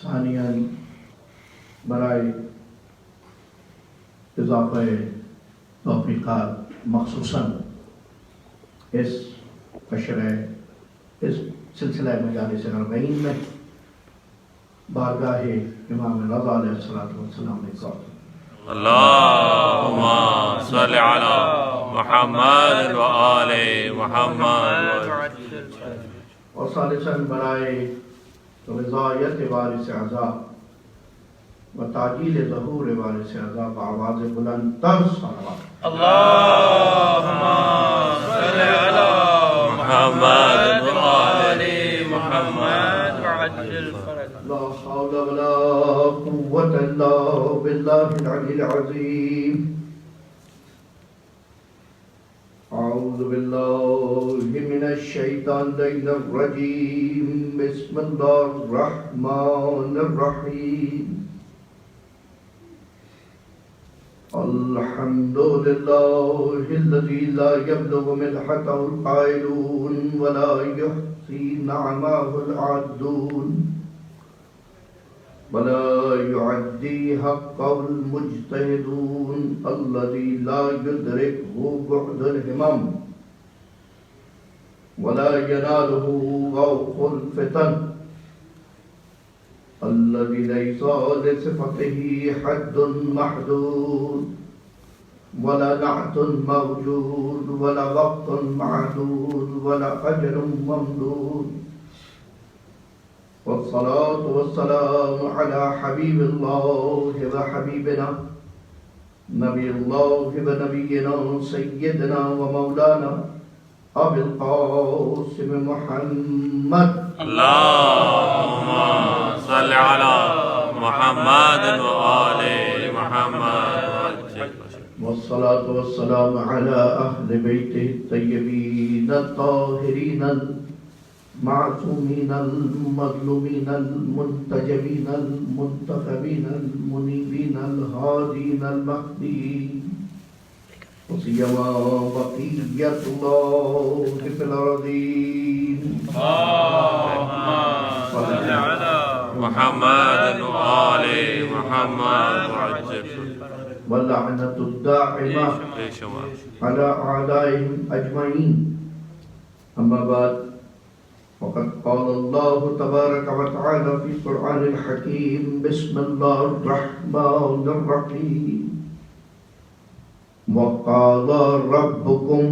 ثانیاً برائے اضافہ توفیقات مخصوصاً اس سلسلہ مجالس اربعین میں بارگاہ امام رضا علیہ السلام نے کہا اللہم صل علی محمد و آل محمد. اور ثالثاً برائے رضایت وارث اعضاء و تعجیل ظہور وارث اعضاء بآواز بلند تر صلوات. اللہم صل علی محمد و آل محمد وعجل فرج. لا حول ولا قوة الا بالله العلي العظيم. أعوذ بالله من الشيطان الرجيم. بسم الله الرحمن الرحيم. الحمد لله الذي لا يبلغ مدحته القائلون ولا يحصي نعماه العادون ولا يعدي حقه المجتهدون الذي لا يدركه بعد الهمم ولا يناله غوث الفتن الذي ليس لصفته حد محدود ولا نعت موجود ولا وقت معدود ولا أجل ممدود. والصلاة والسلام على حبيب الله وحبيبنا نبي الله ونبينا سيدنا ومولانا أبي القاسم محمد. اللہم صل علی محمد و آل محمد وعجل فرج. والصلاة والسلام على أهل بيته الطيبين الطاهرين المعصومين المظلومين المنتجبين المنتخبين المنيبين الهادين المهديين وسيما بقية الله في الأرضين. اللہم صل علی محمد و آل محمد وعجل فرج. واللعنة الدائمة على أعدائهم أجمعين. أما بعد وقد قال الله تبارك وتعالى في القرآن الحكيم. بسم الله الرحمن الرحيم. وقال ربكم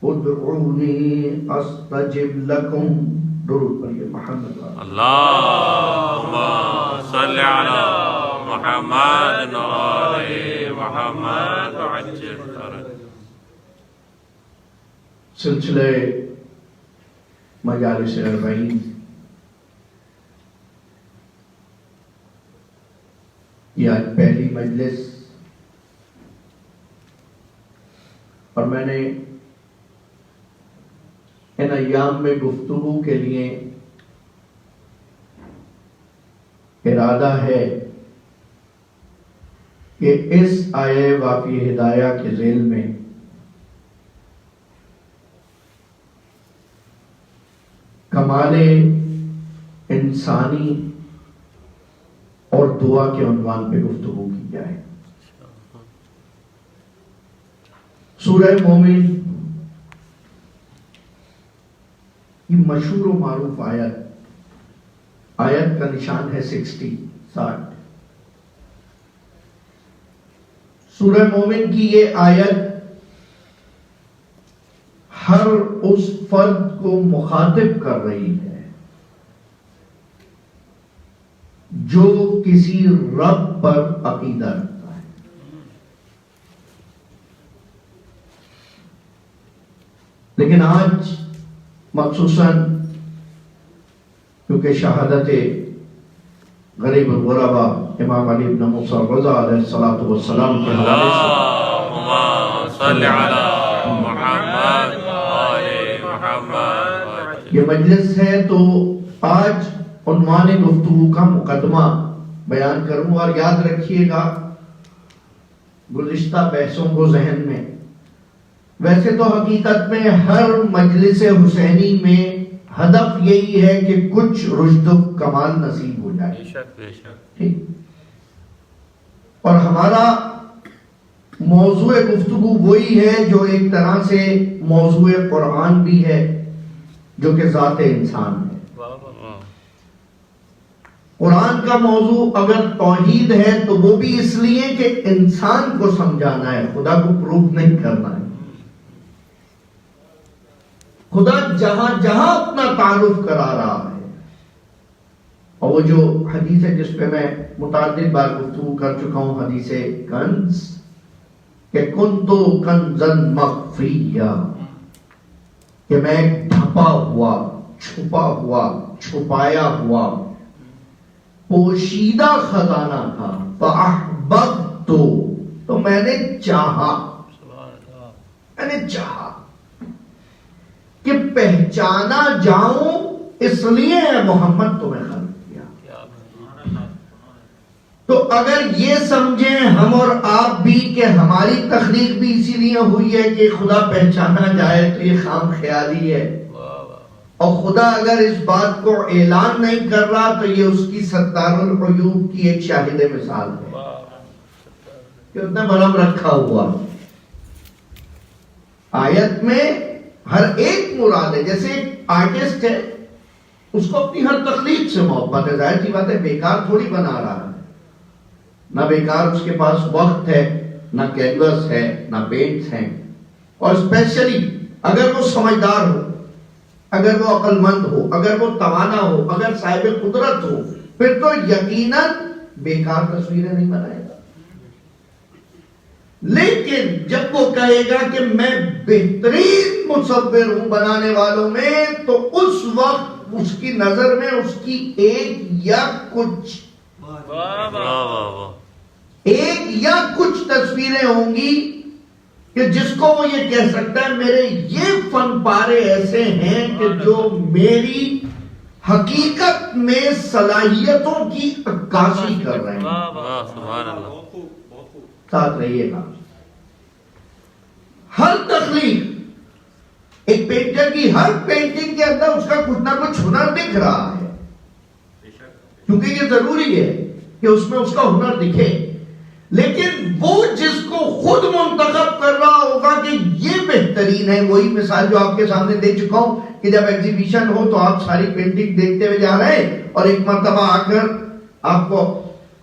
ادعوني استجب لكم. درود پر محمد. اللہم صل علی محمد و آل محمد وعجل فرج. سلسلہ مجالس اربعین یہ آج پہلی مجلس، اور میں نے ان ایام میں گفتگو کے لیے ارادہ ہے کہ اس آیہ واقعی ہدایہ کے ذیل میں کمال انسانی اور دعا کے عنوان پہ گفتگو کی جائے. سورہ مومن یہ مشہور و معروف آیت کا نشان ہے 60. سورہ مومن کی یہ آیت ہر اس فرد کو مخاطب کر رہی ہے جو کسی رب پر عقیدہ رکھتا ہے. لیکن آج مخصوصاً کیونکہ شہادت غریب الغرباء امام علی بن موسیٰ رضا علیہ السلام کے حوالے سے یہ مجلس ہے، تو آج عنوان گفتگو کا مقدمہ بیان کروں. اور یاد رکھیے گا گزشتہ بحثوں کو ذہن میں، ویسے تو حقیقت میں ہر مجلس حسینی میں ہدف یہی ہے کہ کچھ رشد و کمال نصیب ہو جائے. بے شک بے شک. ٹھیک. اور ہمارا موضوع گفتگو وہی ہے جو ایک طرح سے موضوع قرآن بھی ہے، جو کہ ذات انسان ہے. قرآن کا موضوع اگر توحید ہے تو وہ بھی اس لیے کہ انسان کو سمجھانا ہے، خدا کو پروف نہیں کرنا ہے. خدا جہاں جہاں اپنا تعارف کرا رہا ہے. اور وہ جو حدیث ہے جس پہ میں متعدد بار گفتگو کر چکا ہوں، حدیث کنز، کہ کنتو کنزن مخفیہ، کہ میں ڈھپا ہوا، چھپا ہوا، چھپایا ہوا پوشیدہ خزانہ تھا. فَأَحْبَبْتُ، تو میں نے چاہا، میں نے چاہا کہ پہچانا جاؤں، اس لیے محمد تمہیں خلق کیا. تو اگر یہ سمجھیں ہم اور آپ بھی کہ ہماری تخلیق بھی اسی لیے ہوئی ہے کہ خدا پہچانا جائے، تو یہ خام خیالی ہے. اور خدا اگر اس بات کو اعلان نہیں کر رہا تو یہ اس کی ستار العیوب کی ایک شاہد مثال ہے کہ اتنا برہم رکھا ہوا. آیت میں ہر ایک مراد ہے. جیسے ایک آرٹسٹ ہے، اس کو اپنی ہر تخلیق سے محبت ہے. ظاہر سی بات ہے بیکار تھوڑی بنا رہا ہے، نہ بیکار اس کے پاس وقت ہے، نہ کینوس ہے، نہ پینٹس ہیں. اور اسپیشلی اگر وہ سمجھدار ہو، اگر وہ عقل مند ہو، اگر وہ توانا ہو، اگر صاحب قدرت ہو، پھر تو یقیناً بیکار تصویریں نہیں بنائے گا. لیکن جب وہ کہے گا کہ میں بہترین مصور ہوں بنانے والوں میں، تو اس وقت اس کی نظر میں اس کی ایک یا کچھ تصویریں ہوں گی کہ جس کو وہ یہ کہہ سکتا ہے میرے یہ فن پارے ایسے ہیں کہ جو میری حقیقت میں صلاحیتوں کی عکاسی کر رہے ہیں. ساتھ رہیے گا. ہر تخلیق، ایک پینٹر کی ہر پینٹنگ کے اندر اس کا کچھ نہ کچھ ہنر دکھ رہا ہے، کیونکہ یہ ضروری ہے کہ اس میں اس کا ہنر دکھے. لیکن وہ جس کو خود منتخب کر رہا ہوگا کہ یہ بہترین ہے، وہی مثال جو آپ کے سامنے دے چکا ہوں کہ جب ایگزیبیشن ہو تو آپ ساری پینٹنگ دیکھتے ہوئے جا رہے ہیں، اور ایک مرتبہ آ کر آپ کو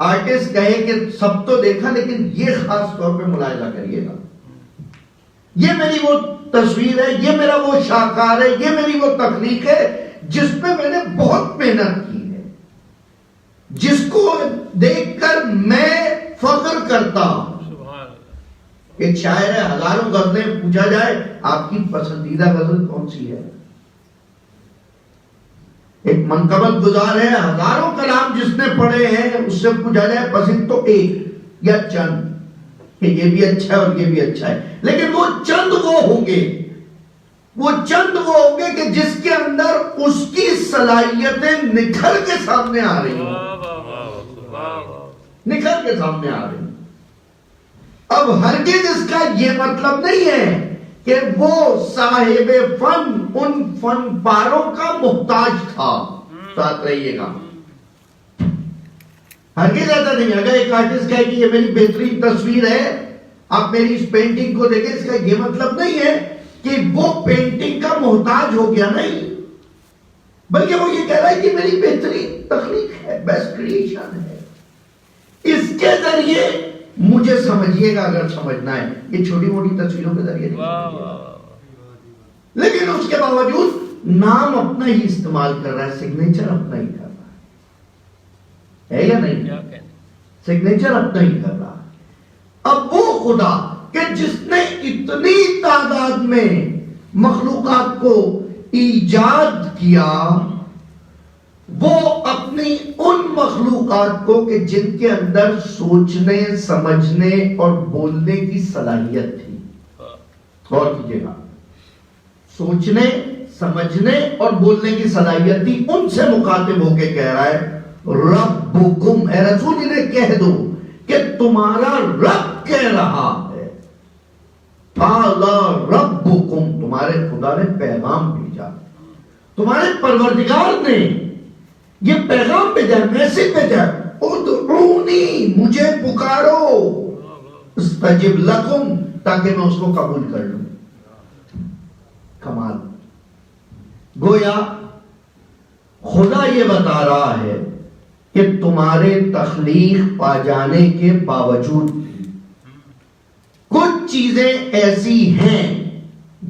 آرٹسٹ کہے کہ سب تو دیکھا لیکن یہ خاص طور پہ ملاحظہ کریے گا، یہ میری وہ تصویر ہے، یہ میرا وہ شاہکار ہے، یہ میری وہ تخلیق ہے جس پہ میں نے بہت محنت کی ہے، جس کو دیکھ کر میں فخر کرتا ہوں. ایک شاعر ہے، ہزاروں غزلیں، پوچھا جائے آپ کی پسندیدہ غزل کون سی ہے؟ ایک منقبت گزار ہے، ہزاروں کلام جس نے پڑھے ہیں اس سے پوچھا جائے پسند تو ایک یا چند، کہ یہ بھی اچھا ہے اور یہ بھی اچھا ہے. لیکن وہ چند وہ ہوں گے، وہ چند وہ ہوں گے کہ جس کے اندر اس کی صلاحیتیں نکھر کے سامنے آ رہی ہیں، نکھر کے سامنے آ رہی ہیں. اب ہرگز اس کا یہ مطلب نہیں ہے کہ وہ صاحب فن ان فن پاروں کا محتاج تھا. ساتھ رہیے گا. ہرگز ایسا نہیں. اگر ایک آرٹسٹ کہے کہ یہ میری بہترین تصویر ہے، آپ میری اس پینٹنگ کو دیکھیں، اس کا یہ مطلب نہیں ہے کہ وہ پینٹنگ کا محتاج ہو گیا، نہیں، بلکہ وہ یہ کہہ رہا ہے کہ میری بہترین تخلیق ہے، بیسٹ کریشن ہے. اس کے ذریعے مجھے سمجھیے گا اگر سمجھنا ہے. یہ چھوٹی موٹی تصویروں کے ذریعے نہیں، لیکن اس کے باوجود نام اپنا ہی استعمال کر رہا ہے، سگنیچر اپنا ہی کر رہا ہے یا نہیں؟ سگنیچر اپنا ہی کر رہا ہے. اب وہ خدا کہ جس نے اتنی تعداد میں مخلوقات کو ایجاد کیا، وہ اپنی ان مخلوقات کو کہ جن کے اندر سوچنے، سمجھنے اور بولنے کی صلاحیت تھی، غور کیجیے گا، سوچنے، سمجھنے اور بولنے کی صلاحیت تھی، ان سے مخاطب ہو کے کہہ رہا ہے ربکم، اے رسول انہیں کہہ دو کہ تمہارا رب کہہ رہا ہے، قال ربکم، تمہارے خدا نے پیغام بھیجا. تمہارے پروردگار نے یہ پیغام بھیجا، میسج بھیجا، ادعونی، مجھے پکارو، استجب لکم، تاکہ میں اس کو قبول کر لوں۔ کمال، گویا خدا یہ بتا رہا ہے کہ تمہارے تخلیق پا جانے کے باوجود بھی کچھ چیزیں ایسی ہیں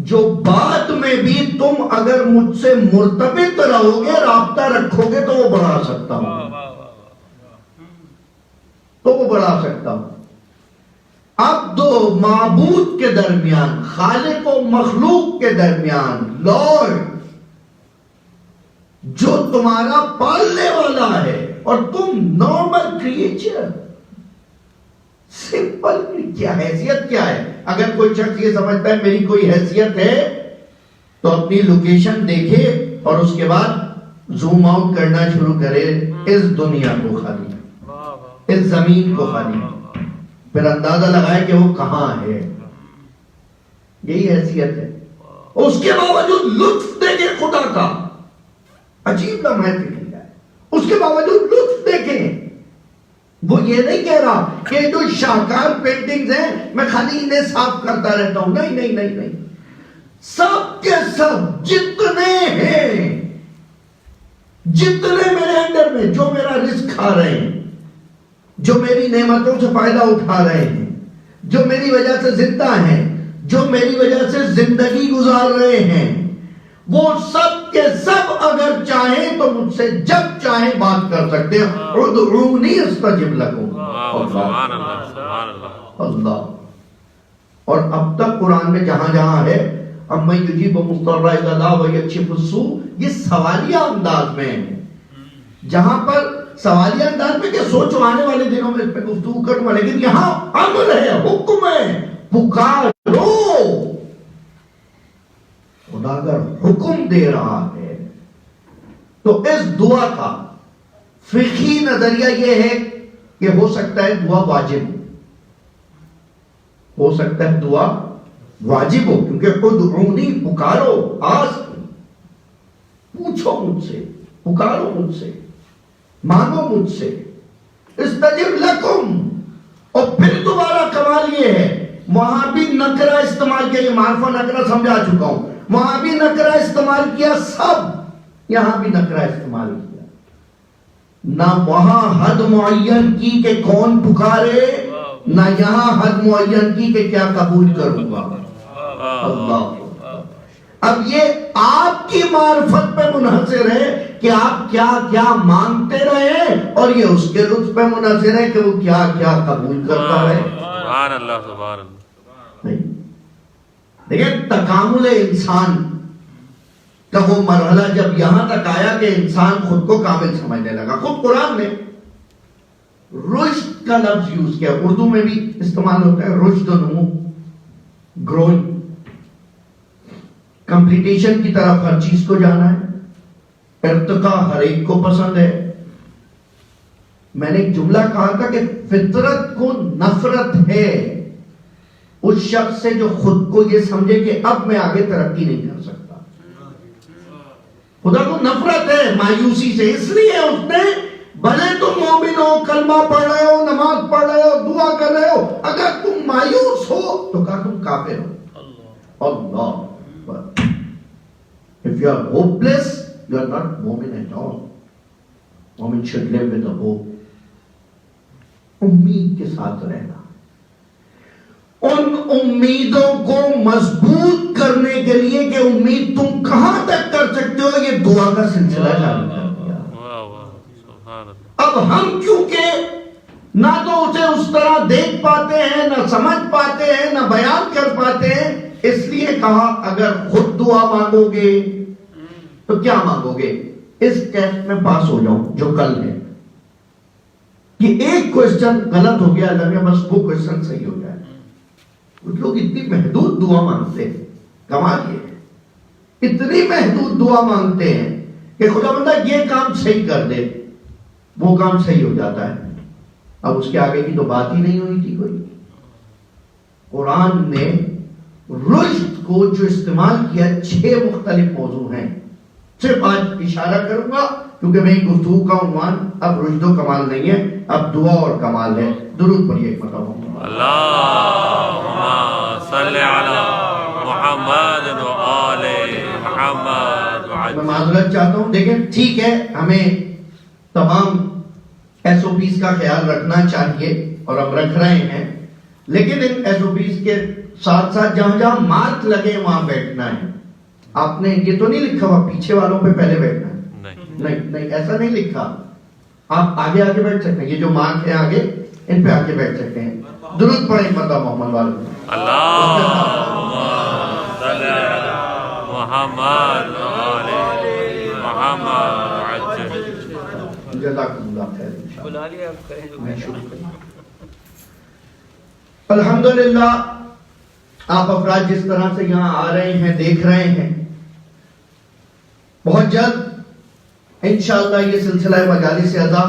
جو بعد میں بھی تم اگر مجھ سے مرتبط رہو گے، رابطہ رکھو گے، تو وہ بڑھا سکتا ہوں، تو وہ بڑھا سکتا ہوں۔ اب دو معبود کے درمیان، خالق و مخلوق کے درمیان، لارڈ جو تمہارا پالنے والا ہے اور تم نارمل کریچر، سمپل، کیا حیثیت کیا ہے؟ اگر کوئی شخص یہ سمجھتا ہے میری کوئی حیثیت ہے تو اپنی لوکیشن دیکھے اور اس کے بعد زوم آؤٹ کرنا شروع کرے، اس دنیا کو خالی، اس زمین کو خالی، پھر اندازہ لگائے کہ وہ کہاں ہے۔ یہی حیثیت ہے۔ اس کے باوجود لطف دیکھیں خدا کا، عجیب لمحہ ہے، اس کے باوجود لطف دیکھیں۔ وہ یہ نہیں کہہ رہا کہ جو شاہکار پینٹنگز ہیں میں خالی انہیں صاف کرتا رہتا ہوں، نہیں نہیں نہیں نہیں، سب کے سب جتنے ہیں، جتنے میرے اندر میں جو میرا رزق کھا رہے ہیں، جو میری نعمتوں سے فائدہ اٹھا رہے ہیں، جو میری وجہ سے زندہ ہیں، جو میری وجہ سے زندگی گزار رہے ہیں، وہ سب کے سب اگر چاہیں تو مجھ سے جب چاہیں بات کر سکتے ہیں۔ ادعونی استجب لکم۔ سبحان اللہ، سبحان اللہ، اللہ۔ اور اب تک قرآن میں جہاں جہاں ہے اَمَّن یُجِیبُ الْمُضْطَرَّ اِذَا دَعَاهُ وَیَکْشِفُ السُّوءَ، یہ سوالیہ انداز میں ہے۔ جہاں پر سوالیہ انداز میں کہ سوچو آنے والے دنوں میں اس پہ گفتگو کروں گا، لیکن یہاں امر ہے، حکم ہے، پکارو۔ خدا اگر حکم دے رہا ہے تو اس دعا کا فقہی نظریہ یہ ہے کہ ہو سکتا ہے دعا واجب ہو سکتا ہے دعا واجب ہو، کیونکہ ادعونی، پکارو، پوچھو مجھ سے، پکارو مجھ سے، مانگو مجھ سے، استجب لکم۔ اور پھر دوبارہ کمال یہ ہے، وہاں بھی نکرہ استعمال کیا، یہ معرفہ نکرہ سمجھا چکا ہوں، وہاں بھی نکرہ استعمال کیا سب، یہاں بھی نکرہ استعمال کیا، نہ وہاں حد معین کی کہ کون پکارے، نہ یہاں حد معین کی کہ کیا قبول کروں گا۔ اللہ، اب یہ آپ کی معرفت پہ منحصر ہے کہ آپ کیا کیا مانگتے رہے، اور یہ اس کے لطف پہ منحصر ہے کہ وہ کیا کیا قبول کرتا رہے۔ سبحان اللہ، سبحان اللہ۔ نہیں، دیکھیں تکامل انسان کا وہ مرحلہ جب یہاں تک آیا کہ انسان خود کو کامل سمجھنے لگا، خود قرآن میں رشد کا لفظ یوز کیا، اردو میں بھی استعمال ہوتا ہے، رشد و نمو، گروئنگ، کمپلیٹیشن کی طرف ہر چیز کو جانا ہے، ارتقاء ہر ایک کو پسند ہے۔ میں نے ایک جملہ کہا تھا کہ فطرت کو نفرت ہے اس شخص سے جو خود کو یہ سمجھے کہ اب میں آگے ترقی نہیں کر سکتا۔ خدا کو نفرت ہے مایوسی سے، اس لیے اس نے بھلے تم مومن ہو، کلمہ پڑھ رہے ہو، نماز پڑھ رہے ہو، دعا کر رہے ہو، اگر تم مایوس ہو تو کہا تم کافر ہو۔ اللہ، if you are hopeless you are not مومن at all. مومن should live with a hope. امید کے ساتھ رہنا، ان امیدوں کو مضبوط کرنے کے لیے کہ امید تم کہاں تک کر سکتے ہو، یہ دعا کا سلسلہ جاری کر دیا۔ اب ہم کیونکہ نہ تو اسے اس طرح دیکھ پاتے ہیں، نہ سمجھ پاتے ہیں، نہ بیان کر پاتے ہیں، اس لیے کہا اگر خود دعا مانگو گے تو کیا مانگو گے؟ اس ٹیسٹ میں پاس ہو جاؤ جو کل ہے، کہ ایک کوئسچن غلط ہو گیا اللہ میں، بس وہ کوئسچن صحیح ہو جائے۔ کچھ لوگ اتنی محدود دعا مانگتے ہیں، کمال یہ ہے، اتنی محدود دعا مانگتے ہیں کہ خدا بندہ یہ کام صحیح کر دے، وہ کام صحیح ہو جاتا ہے۔ اب اس کے آگے کی تو بات ہی نہیں ہوئی تھی کوئی۔ قرآن نے رشد کو جو استعمال کیا 6 مختلف موضوع ہیں، صرف آج اشارہ کروں گا کیونکہ میری گفتگو کا عنوان اب رشد و کمال نہیں ہے، اب دعا اور کمال ہے. درود پڑھیے ایک مرتبہ. اللہم صلی علی محمد و آل محمد. میں معذرت چاہتا ہوں. دیکھیں ٹھیک ہے، ہمیں تمام ایس او پیز کا خیال رکھنا چاہیے اور ہم رکھ رہے ہیں، لیکن ان ایس او پیز کے ساتھ ساتھ جہاں جہاں مارک لگے وہاں بیٹھنا ہے. آپ نے یہ تو نہیں لکھا ہوا پیچھے والوں پہ پہلے بیٹھنا ہے؟ نہیں، ایسا نہیں لکھا. آپ آگے آگے بیٹھ سکتے ہیں. یہ جو مارک ہیں آگے، ان پہ آگے بیٹھ سکتے ہیں. درود پڑھیں مطلب محمد والے. اللہم صلی علی محمد و آل محمد. جزاکم اللہ خیر. الحمدللہ آپ افراد جس طرح سے یہاں آ رہے ہیں، دیکھ رہے ہیں، بہت جلد انشاءاللہ یہ سلسلہ مجالس اعضا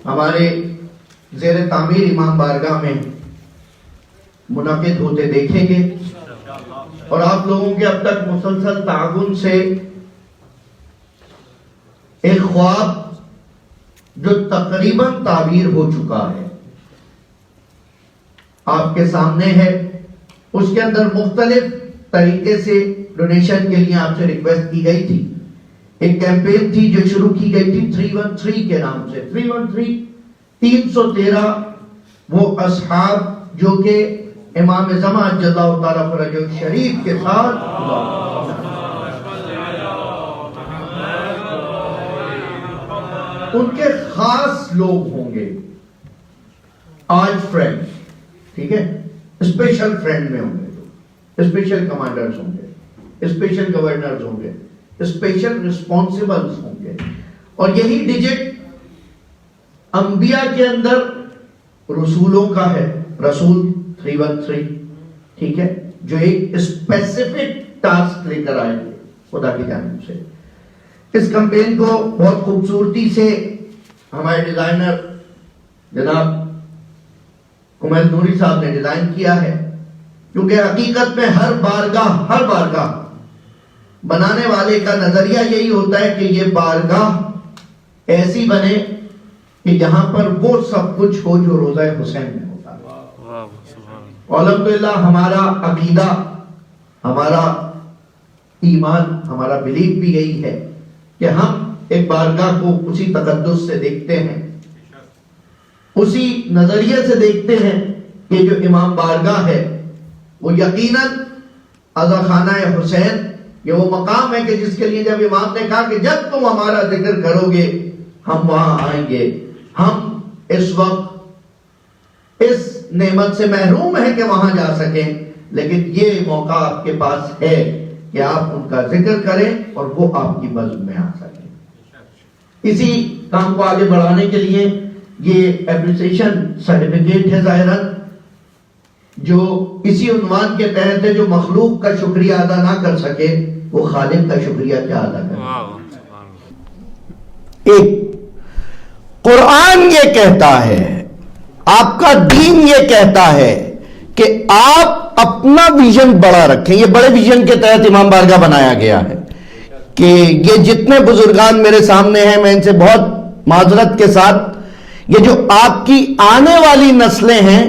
ہمارے زیر تعمیر امام بارگاہ میں منعقد ہوتے دیکھیں گے، اور آپ لوگوں کے اب تک مسلسل تعاون سے ایک خواب جو تقریباً تعبیر ہو چکا ہے آپ کے سامنے ہے. اس کے اندر مختلف طریقے سے ڈونیشن کے لیے آپ سے ریکویسٹ کی گئی تھی. ایک کیمپین تھی جو شروع کی گئی تھی 313 کے نام سے. 313 وہ اصحاب جو کہ امام زمان عجل اللہ تعالیٰ فرجہ شریف کے ساتھ ان کے خاص لوگ ہوں گے. آج فرینڈ، ٹھیک ہے، اسپیشل فرینڈ میں ہوں گے، اسپیشل کمانڈرز ہوں گے، اسپیشل گورنرز ہوں گے، اسپیشل رسپانسبلز ہوں گے. اور یہی ڈیجٹ انبیاء کے اندر رسولوں کا ہے. رسول 313، ٹھیک ہے، جو ایک اسپیسیفک ٹاسک لے کر آئے گے خدا کی جانب سے. اس کمپین کو بہت خوبصورتی سے ہمارے ڈیزائنر جناب کمیل نوری صاحب نے ڈیزائن کیا ہے، کیونکہ حقیقت میں ہر بارگاہ بنانے والے کا نظریہ یہی ہوتا ہے کہ یہ بارگاہ ایسی بنے کہ یہاں پر وہ سب کچھ ہو جو روضہ حسین میں ہوتا ہے. الحمدللہ ہمارا عقیدہ، ہمارا ایمان، ہمارا بلیف بھی یہی ہے کہ ہم ایک بارگاہ کو اسی تقدس سے دیکھتے ہیں، اسی نظریے سے دیکھتے ہیں کہ جو امام بارگاہ ہے وہ یقیناً عزا خانہ حسین، یہ وہ مقام ہے کہ جس کے لیے جب امام نے کہا کہ جب تم ہمارا ذکر کرو گے ہم وہاں آئیں گے. ہم اس وقت اس نعمت سے محروم ہیں کہ وہاں جا سکیں، لیکن یہ موقع آپ کے پاس ہے کہ آپ ان کا ذکر کریں اور وہ آپ کی بزم میں آ سکیں. اسی کام کو آگے بڑھانے کے لیے یہ اپریسیشن سرٹیفکیٹ ہے ظاہراً جو اسی عنوان کے تحت ہے، جو مخلوق کا شکریہ ادا نہ کر سکے وہ خالق کا شکریہ کیا ادا کرے. ایک قرآن یہ کہتا ہے، آپ کا دین یہ کہتا ہے کہ آپ اپنا ویژن بڑا رکھیں. یہ بڑے ویژن کے تحت امام بارگاہ بنایا گیا ہے کہ یہ جتنے بزرگان میرے سامنے ہیں، میں ان سے بہت معذرت کے ساتھ، یہ جو آپ کی آنے والی نسلیں ہیں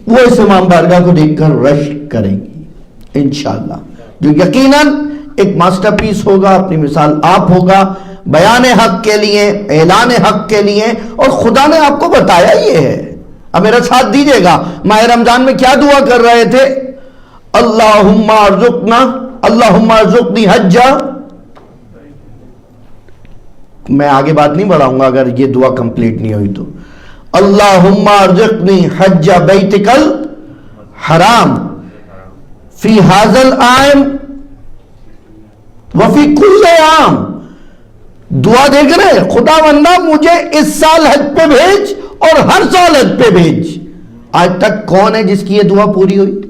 وہ اس امام بارگاہ کو دیکھ کر رشک کریں گی انشاءاللہ، جو یقیناً ایک ماسٹر پیس ہوگا. اپنی مثال آپ ہوگا بیان حق کے لیے، اعلان حق کے لیے، اور خدا نے آپ کو بتایا یہ ہے. اب میرا ساتھ دیجئے گا، ماہ رمضان میں کیا دعا کر رہے تھے؟ اللہم ارزقنا، اللہم ارزقنی حجہ. میں آگے بات نہیں بڑھاؤں گا اگر یہ دعا کمپلیٹ نہیں ہوئی تو. اللہم ارزقنی حج بیتک الحرام فی ھذا العام وفی کل عام. دعا دیکھ رہے ہیں، خدا بندہ مجھے اس سال حج پہ بھیج اور ہر سال حج پہ بھیج. آج تک کون ہے جس کی یہ دعا پوری ہوئی؟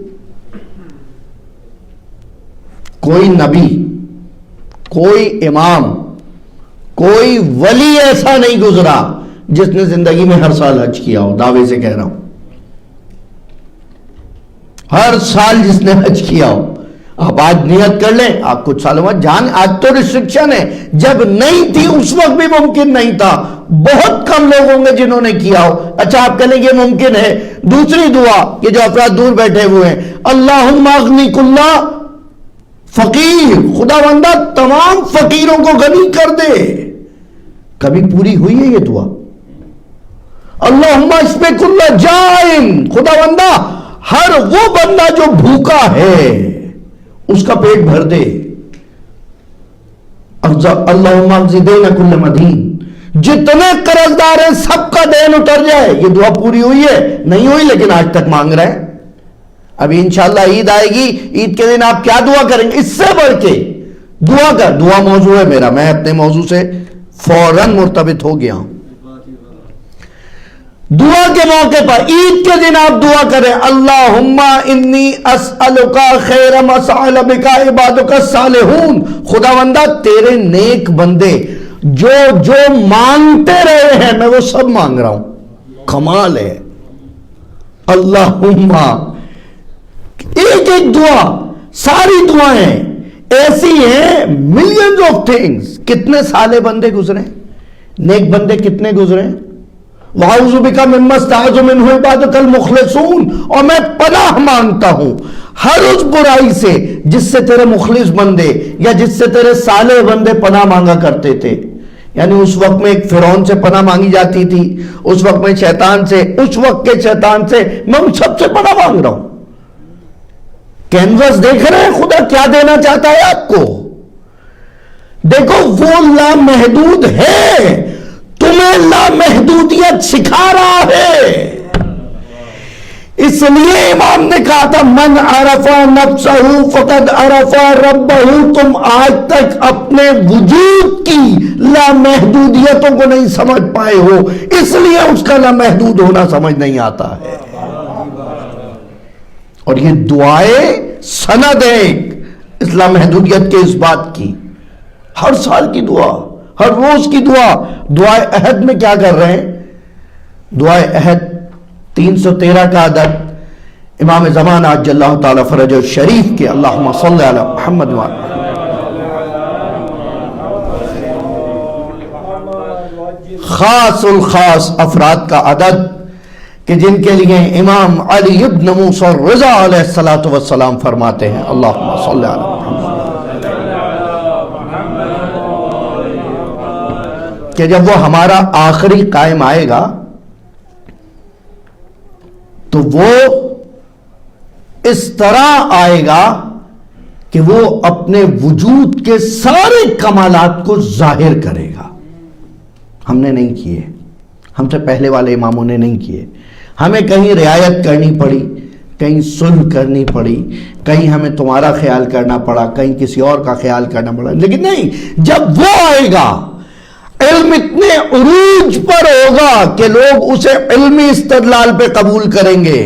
کوئی نبی، کوئی امام، کوئی ولی ایسا نہیں گزرا جس نے زندگی میں ہر سال حج کیا ہو. دعوے سے کہہ رہا ہوں، ہر سال جس نے حج کیا ہو. آپ آج نیت کر لیں، آپ کچھ سالوں بعد جان، آج تو ریسٹرکشن ہے، جب نہیں تھی اس وقت بھی ممکن نہیں تھا، بہت کم لوگ ہوں گے جنہوں نے کیا ہو۔ اچھا آپ کہہ لیں یہ ممکن ہے۔ دوسری دعا، یہ جو افراد دور بیٹھے ہوئے ہیں، اللہم اغنی کل فقیر، خدا بندہ تمام فقیروں کو غنی کر دے۔ کبھی پوری ہوئی ہے یہ دعا؟ اللہم اشفی کل جائن، خدا بندہ ہر وہ بندہ جو بھوکا ہے اس کا پیٹ بھر دے۔ اللہم اقضی دین کل مدین، جتنے قرض دار ہیں سب کا دین اتر جائے۔ یہ دعا پوری ہوئی ہے؟ نہیں ہوئی، لیکن آج تک مانگ رہے ہیں۔ ابھی انشاءاللہ عید آئے گی، عید کے دن آپ کیا دعا کریں گے؟ اس سے بڑھ کے دعا موضوع ہے میرا، میں اپنے موضوع سے فوراً مرتبط ہو گیا ہوں۔ دعا کے موقع پر عید کے دن آپ دعا کریں، اللہم انی اسألک خیر ما سأل بک عبادک الصالحون، خدا بندہ تیرے نیک بندے جو مانگتے رہے ہیں میں وہ سب مانگ رہا ہوں۔ کمال ہے۔ اللہم، ایک ایک دعا، ساری دعائیں ایسی ہیں، ملینز آف تھنگس۔ کتنے صالح بندے گزرے، نیک بندے کتنے گزرے، وَأَعُوذُ بِكَ مِمَّا اسْتَعَاذُ مِنْهُ عِبَادُكَ الْمُخْلَصُونَ، اور میں پناہ مانگتا ہوں ہر اس برائی سے جس سے تیرے مخلص بندے یا جس سے تیرے صالح بندے پناہ مانگا کرتے تھے۔ یعنی اس وقت میں ایک فرعون سے پناہ مانگی جاتی تھی، اس وقت میں شیطان سے، اس وقت کے شیطان سے، میں ان سب سے پناہ مانگ رہا ہوں۔ کینوس دیکھ رہے ہیں خدا کیا دینا چاہتا ہے آپ کو؟ دیکھو وہ لامحدود ہے، تمہیں لامحدودیت سکھا رہا ہے۔ اس لیے امام نے کہا تھا من عرف نفسہ فقد عرف ربہ، تم آج تک اپنے وجود کی لامحدودیتوں کو نہیں سمجھ پائے ہو، اس لیے اس کا لامحدود ہونا سمجھ نہیں آتا ہے۔ اور یہ دعائیں سند ہے اس لامحدودیت کے اس بات کی۔ ہر سال کی دعا، ہر روز کی دعا۔ دعائے عہد میں کیا کر رہے ہیں؟ دعائے عہد 313 کا عدد امام زمان عجل اللہ تعالی فرجہ شریف کے اللہم صلی علی محمد وعلی خاص الخاص افراد کا عدد کہ جن کے لیے امام علی ابن موسیٰ رضا علیہ السلام فرماتے ہیں اللہم صلی علی محمد، کہ جب وہ ہمارا آخری قائم آئے گا تو وہ اس طرح آئے گا کہ وہ اپنے وجود کے سارے کمالات کو ظاہر کرے گا۔ ہم نے نہیں کیے، ہم سے پہلے والے اماموں نے نہیں کیے۔ ہمیں کہیں رعایت کرنی پڑی، کہیں صلح کرنی پڑی، کہیں ہمیں تمہارا خیال کرنا پڑا، کہیں کسی اور کا خیال کرنا پڑا، لیکن نہیں، جب وہ آئے گا علم اتنے عروج پر ہوگا کہ لوگ اسے علمی استدلال پہ قبول کریں گے۔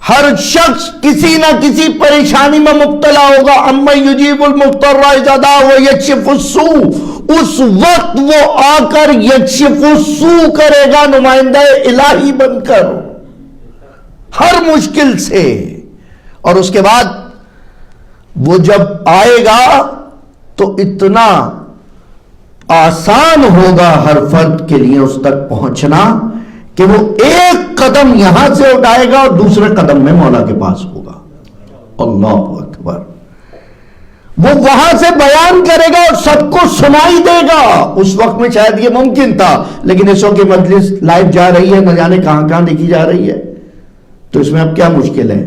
ہر شخص کسی نہ کسی پریشانی میں مبتلا ہوگا، اَمَّن يُجِيبُ الْمُضْطَرَّ إِذَا دَعَاهُ وَيَكْشِفُ السُّوءَ، اس وقت وہ آ کر یکشف السوء کرے گا، نمائندہ الہی بن کر ہر مشکل سے۔ اور اس کے بعد وہ جب آئے گا تو اتنا آسان ہوگا ہر فرد کے لیے اس تک پہنچنا کہ وہ ایک قدم یہاں سے اٹھائے گا اور دوسرے قدم میں مولا کے پاس ہوگا۔ اللہ اکبر۔ وہ وہاں سے بیان کرے گا اور سب کو سنائی دے گا۔ اس وقت میں شاید یہ ممکن تھا، لیکن اس وقت کی مجلس لائیو جا رہی ہے، نہ جانے کہاں کہاں دیکھی جا رہی ہے، تو اس میں اب کیا مشکل ہے؟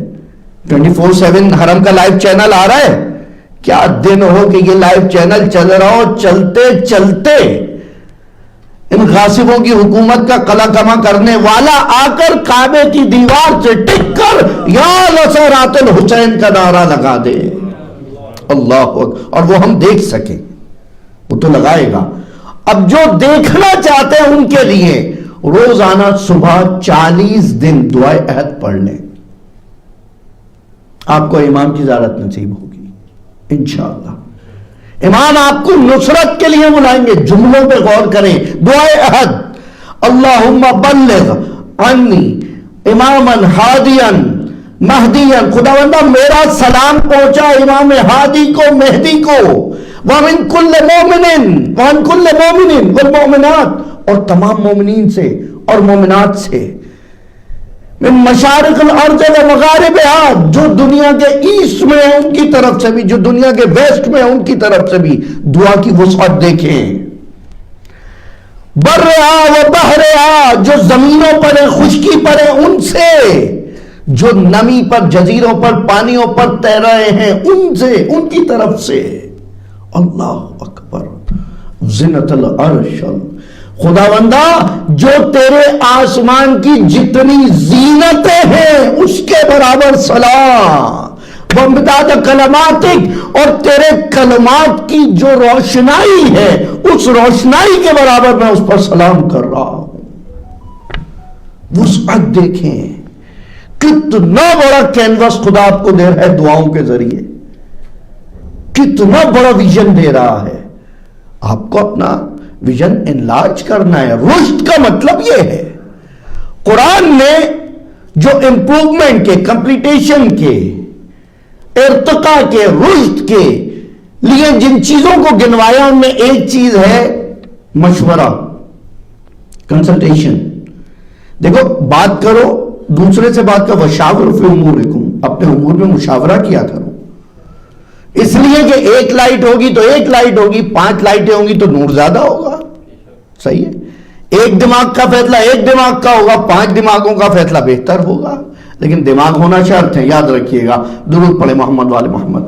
24/7 حرم کا لائیو چینل آ رہا ہے۔ کیا دن ہو کہ یہ لائیو چینل چل رہا ہو، چلتے چلتے ان غاصبوں کی حکومت کا قلع کما کرنے والا آ کر کعبے کی دیوار سے ٹک کر یا نصرات الحسین کا نعرہ لگا دے۔ اللہ اکبر۔ اور وہ ہم دیکھ سکیں، وہ تو لگائے گا۔ اب جو دیکھنا چاہتے ہیں ان کے لیے روزانہ صبح 40 دن دعائے عہد پڑھ لیں، آپ کو امام کی زیارت نصیب ہوگی انشاءاللہ۔ امام آپ کو نصرت کے لیے بلائیں گے۔ جملوں پہ غور کریں۔ دعائے عہد، اللہم بلغ عنی اماما ہادیا مہدیًا، خداوندہ میرا سلام پہنچا امام ہادی کو، مہدی کو، وَمِن كُلِّ مُؤْمِنٍ وَعَنْ كُلِّ مُؤْمِنٍ وَالْمُؤْمِنَاتِ، اور تمام مومنین سے اور مومنات سے، من مشارق الارض و مغاربہا، جو دنیا کے ایسٹ میں ہیں ان کی طرف سے بھی، جو دنیا کے ویسٹ میں ہیں ان کی طرف سے بھی دعا کی وسعت دیکھیں، برہا و بحرہا، جو زمینوں پر ہیں خشکی پر ہیں ان سے، جو نمی پر جزیروں پر پانیوں پر تیر رہے ہیں ان سے، ان کی طرف سے۔ اللہ اکبر، زنت العرش، خداوندہ جو تیرے آسمان کی جتنی زینتیں ہیں اس کے برابر سلام، وامداد کلماتک، اور تیرے کلمات کی جو روشنائی ہے اس روشنائی کے برابر میں اس پر سلام کر رہا ہوں۔ وسعت دیکھیں، کتنا بڑا کینوس خدا آپ کو دے رہا ہے دعاؤں کے ذریعے، کتنا بڑا ویژن دے رہا ہے۔ آپ کو اپنا ویژن انلارج کرنا ہے۔ رشد کا مطلب یہ ہے، قرآن نے جو امپروومنٹ کے، کمپلیٹیشن کے، ارتقاء کے، رشد کے لیے جن چیزوں کو گنوایا ان میں ایک چیز ہے مشورہ، کنسلٹیشن۔ دیکھو بات کرو دوسرے سے، بات کا وشاور فی امورکم، اپنے امور میں مشاورہ کیا کرو، اس لیے کہ ایک لائٹ ہوگی تو ایک لائٹ ہوگی، 5 لائٹیں ہوں گی تو نور زیادہ ہوگا، صحیح ہے۔ ایک دماغ کا فیصلہ ایک دماغ کا ہوگا، 5 دماغوں کا فیصلہ بہتر ہوگا، لیکن دماغ ہونا شرط ہے، یاد رکھیے گا۔ درود پڑھے محمد والے محمد۔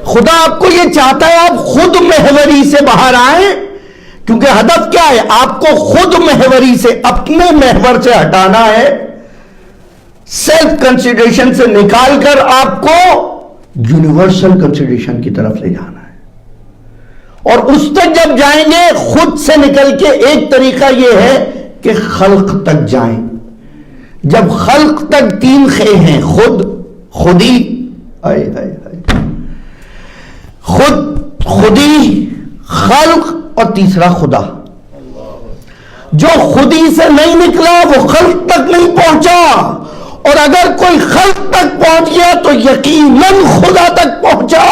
خدا آپ کو یہ چاہتا ہے آپ خود محوری سے باہر آئیں، کیونکہ ہدف کیا ہے؟ آپ کو خود محوری سے، اپنے محور سے ہٹانا ہے، سیلف کنسیڈریشن سے نکال کر آپ کو یونیورسل کنسیڈریشن کی طرف لے جانا ہے۔ اور اس تک جب جائیں گے خود سے نکل کے، ایک طریقہ یہ ہے کہ خلق تک جائیں۔ جب خلق تک 3 خے ہیں، خود، خودی، خودی، خلق، اور تیسرا خدا۔ جو خودی سے نہیں نکلا وہ خلق تک نہیں پہنچا، اور اگر کوئی خلق تک پہنچ گیا تو یقیناً خدا تک پہنچا۔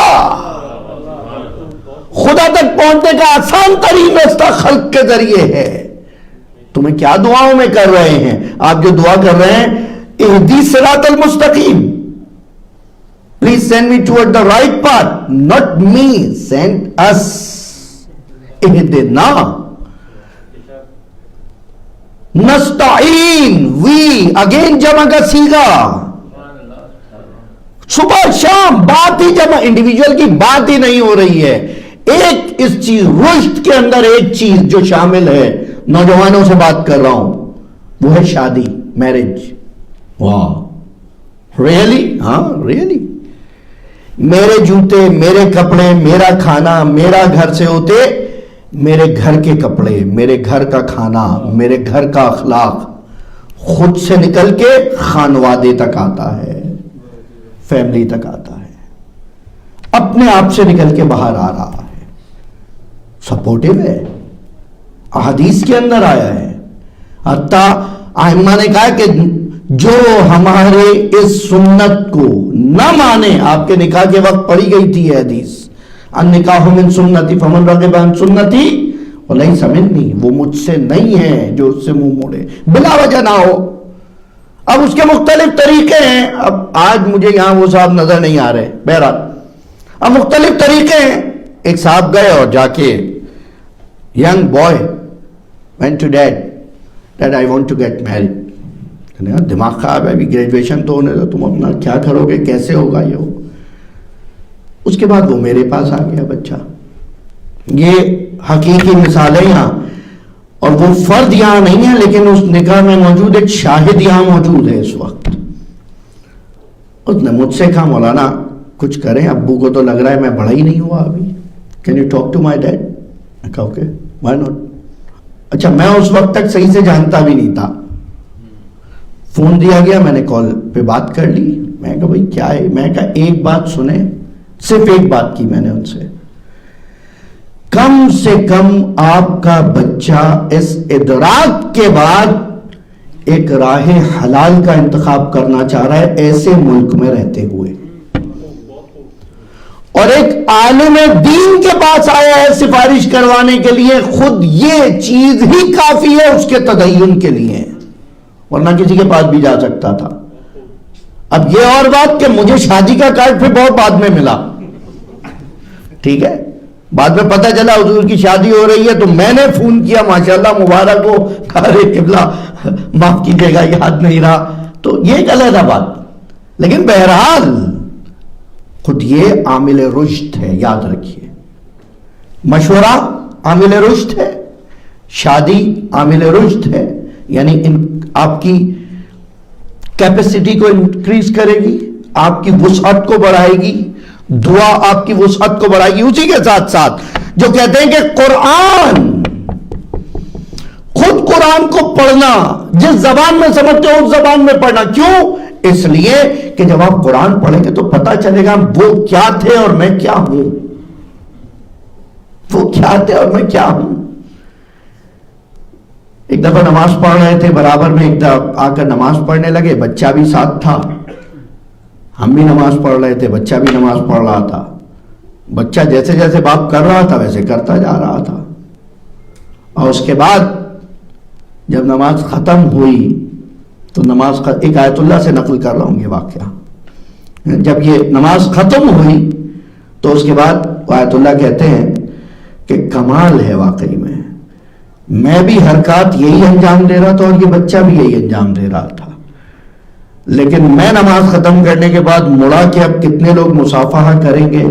خدا تک پہنچنے کا آسان ترین راستہ خلق کے ذریعے ہے۔ تمہیں کیا دعاؤں میں کر رہے ہیں؟ آپ جو دعا کر رہے ہیں، اہدی صراط المستقیم، please send me toward the right path, not me, send us. اہدنا نستعین، we again جمع کا صیغہ، صبح شام بات ہی جمع، انڈیویجول کی بات ہی نہیں ہو رہی ہے۔ ایک اس چیز رشد کے اندر ایک چیز جو شامل ہے، نوجوانوں سے بات کر رہا ہوں، وہ ہے شادی، میرج۔ واہ، ریئلی؟ ہاں ریئلی۔ میرے جوتے، میرے کپڑے، میرا کھانا میرا گھر سے ہوتے، میرے گھر کے کپڑے، میرے گھر کا کھانا، میرے گھر کا اخلاق خود سے نکل کے خانوادے تک آتا ہے، فیملی تک آتا ہے، اپنے آپ سے نکل کے باہر آ رہا ہے، سپورٹیو ہے، احادیث کے اندر آیا ہے۔ حتیٰ ائمہ نے کہا کہ جو ہمارے اس سنت کو نہ مانے، آپ کے نکاح کے وقت پڑھی گئی تھی یہ حدیث، النکاح من سنتی فمن رغب عن سنتی ولیس منی، وہ مجھ سے نہیں ہے جو اس سے منہ موڑے، بلا وجہ نہ ہو۔ اب اس کے مختلف طریقے ہیں، اب آج مجھے یہاں وہ صاحب نظر نہیں آ رہے، بہرحال اب مختلف طریقے ہیں۔ ایک صاحب گئے اور جا کے young boy went to dad that I want to get married. دماغ خراب ہے، ابھی گریجویشن تو ہونے دو، تم اپنا کیا کرو گے، کیسے ہوگا یہ ہو۔ اس کے بعد وہ میرے پاس آ گیا بچہ۔ یہ حقیقی مثالیں یہاں، اور وہ فرد یہاں نہیں ہے، لیکن اس نکاح میں موجود ایک شاہد یہاں موجود ہے اس وقت۔ اس نے مجھ سے کہا مولانا کچھ کریں، ابو کو تو لگ رہا ہے میں بڑا ہی نہیں ہوا ابھی، can you talk to my dad? میں کہا اوکے وائی ناٹ۔ اچھا میں اس وقت تک صحیح سے جانتا بھی نہیں تھا، فون دیا گیا، میں نے کال پہ بات کر لی، میں کہا بھائی کیا ہے، میں کہا ایک بات سنیں، صرف ایک بات کی میں نے ان سے کم سے کم آپ کا بچہ اس ادراک کے بعد ایک راہ حلال کا انتخاب کرنا چاہ رہا ہے ایسے ملک میں رہتے ہوئے، اور ایک عالم دین کے پاس آیا ہے سفارش کروانے کے لیے، خود یہ چیز ہی کافی ہے اس کے تدین کے لیے، ورنہ کسی کے پاس بھی جا سکتا تھا۔ اب یہ اور بات کہ مجھے شادی کا کارڈ پھر بہت بعد میں ملا، ٹھیک ہے، بعد میں پتہ چلا حضور کی شادی ہو رہی ہے تو میں نے فون کیا، ماشاءاللہ مبارک ہو، ارے قبلہ معاف کیجیے گا یاد نہیں رہا، تو یہ ایک علیحدہ بات، لیکن بہرحال خود یہ عامل رشد ہے، یاد رکھیے، مشورہ عامل رشد ہے، شادی عامل رشد ہے، یعنی آپ کی کیپیسٹی کو انکریز کرے گی، آپ کی وسعت کو بڑھائے گی، دعا آپ کی وسعت کو بڑھائے گی۔ اسی کے ساتھ ساتھ جو کہتے ہیں کہ قرآن، خود قرآن کو پڑھنا، جس زبان میں سمجھتے ہو اس زبان میں پڑھنا، کیوں؟ اس لیے کہ جب آپ قرآن پڑھیں گے تو پتہ چلے گا وہ کیا تھے اور میں کیا ہوں، وہ کیا تھے اور میں کیا ہوں۔ ایک دفعہ نماز پڑھ رہے تھے، برابر میں ایک دفعہ آ کر نماز پڑھنے لگے، بچہ بھی ساتھ تھا، ہم بھی نماز پڑھ رہے تھے، بچہ بھی نماز پڑھ رہا تھا، بچہ جیسے جیسے باپ کر رہا تھا ویسے کرتا جا رہا تھا، اور اس کے بعد جب نماز ختم ہوئی تو ایک آیت اللہ سے نقل کر رہا ہوں یہ واقعہ، جب یہ نماز ختم ہوئی تو اس کے بعد آیت اللہ کہتے ہیں کہ کمال ہے واقعی میں بھی حرکات یہی انجام دے رہا تھا اور یہ بچہ بھی یہی انجام دے رہا تھا، لیکن میں نماز ختم کرنے کے بعد مڑا کہ اب کتنے لوگ مصافحہ کریں گے،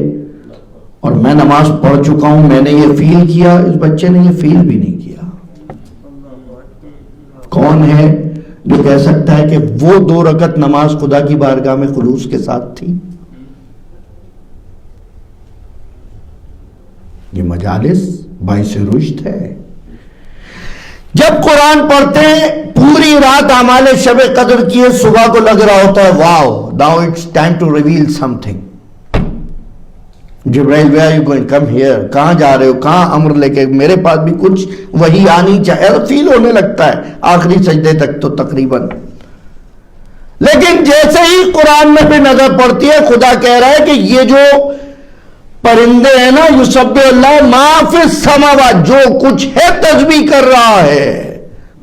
اور میں نماز پڑھ چکا ہوں، میں نے یہ فیل کیا، اس بچے نے یہ فیل بھی نہیں کیا۔ کون ہے جو کہہ سکتا ہے کہ وہ 2 رکعت نماز خدا کی بارگاہ میں خلوص کے ساتھ تھی؟ یہ مجالس باعث رشد ہے۔ جب قرآن پڑھتے ہیں پوری رات اعمال شب قدر کیے، صبح کو لگ رہا ہوتا ہے wow now it's time to reveal something, Jibrail where are you going, come here, کہاں جا رہے ہو، کہاں امر لے کے، میرے پاس بھی کچھ وہی آنی چاہیے، فیل ہونے لگتا ہے آخری سجدے تک تو تقریباً۔ لیکن جیسے ہی قرآن میں بھی نظر پڑتی ہے، خدا کہہ رہا ہے کہ یہ جو پرندے ہیں نا، یسبح اللہ ما فی السماوات، جو کچھ ہے تسبیح کر رہا ہے،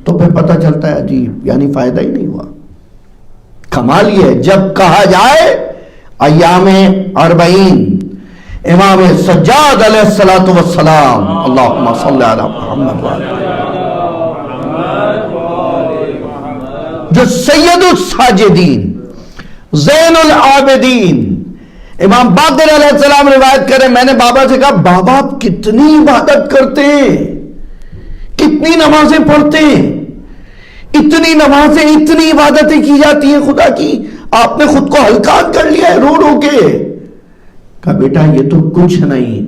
تو پھر پتہ چلتا ہے عجیب، یعنی فائدہ ہی نہیں ہوا۔ کمال یہ ہے جب کہا جائے ایام 40 امام سجاد علیہ الصلوۃ والسلام، اللہم صلی علی محمد جو سید الساجدین، زین العابدین، امام باقر علیہ السلام روایت کرے، میں نے بابا سے کہا بابا آپ کتنی عبادت کرتے ہیں، کتنی نمازیں پڑھتے ہیں، اتنی نمازیں، اتنی عبادتیں کی جاتی ہیں خدا کی، آپ نے خود کو ہلکان کر لیا ہے رو رو کے۔ کہا بیٹا یہ تو کچھ نہیں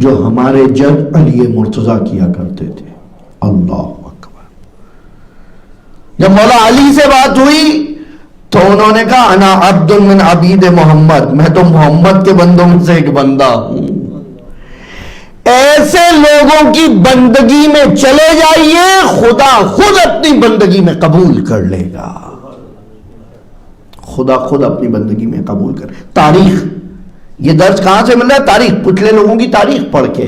جو ہمارے جد علی مرتضیٰ کیا کرتے تھے۔ اللہ اکبر۔ جب مولا علی سے بات ہوئی تو انہوں نے کہا انا عبد من عبید محمد، میں تو محمد کے بندوں میں سے ایک بندہ ہوں۔ ایسے لوگوں کی بندگی میں چلے جائیے، خدا خود اپنی بندگی میں قبول کر لے گا، خدا خود اپنی بندگی میں قبول کر۔ تاریخ، یہ درس کہاں سے مل رہا ہے؟ تاریخ، پچھلے لوگوں کی تاریخ پڑھ کے۔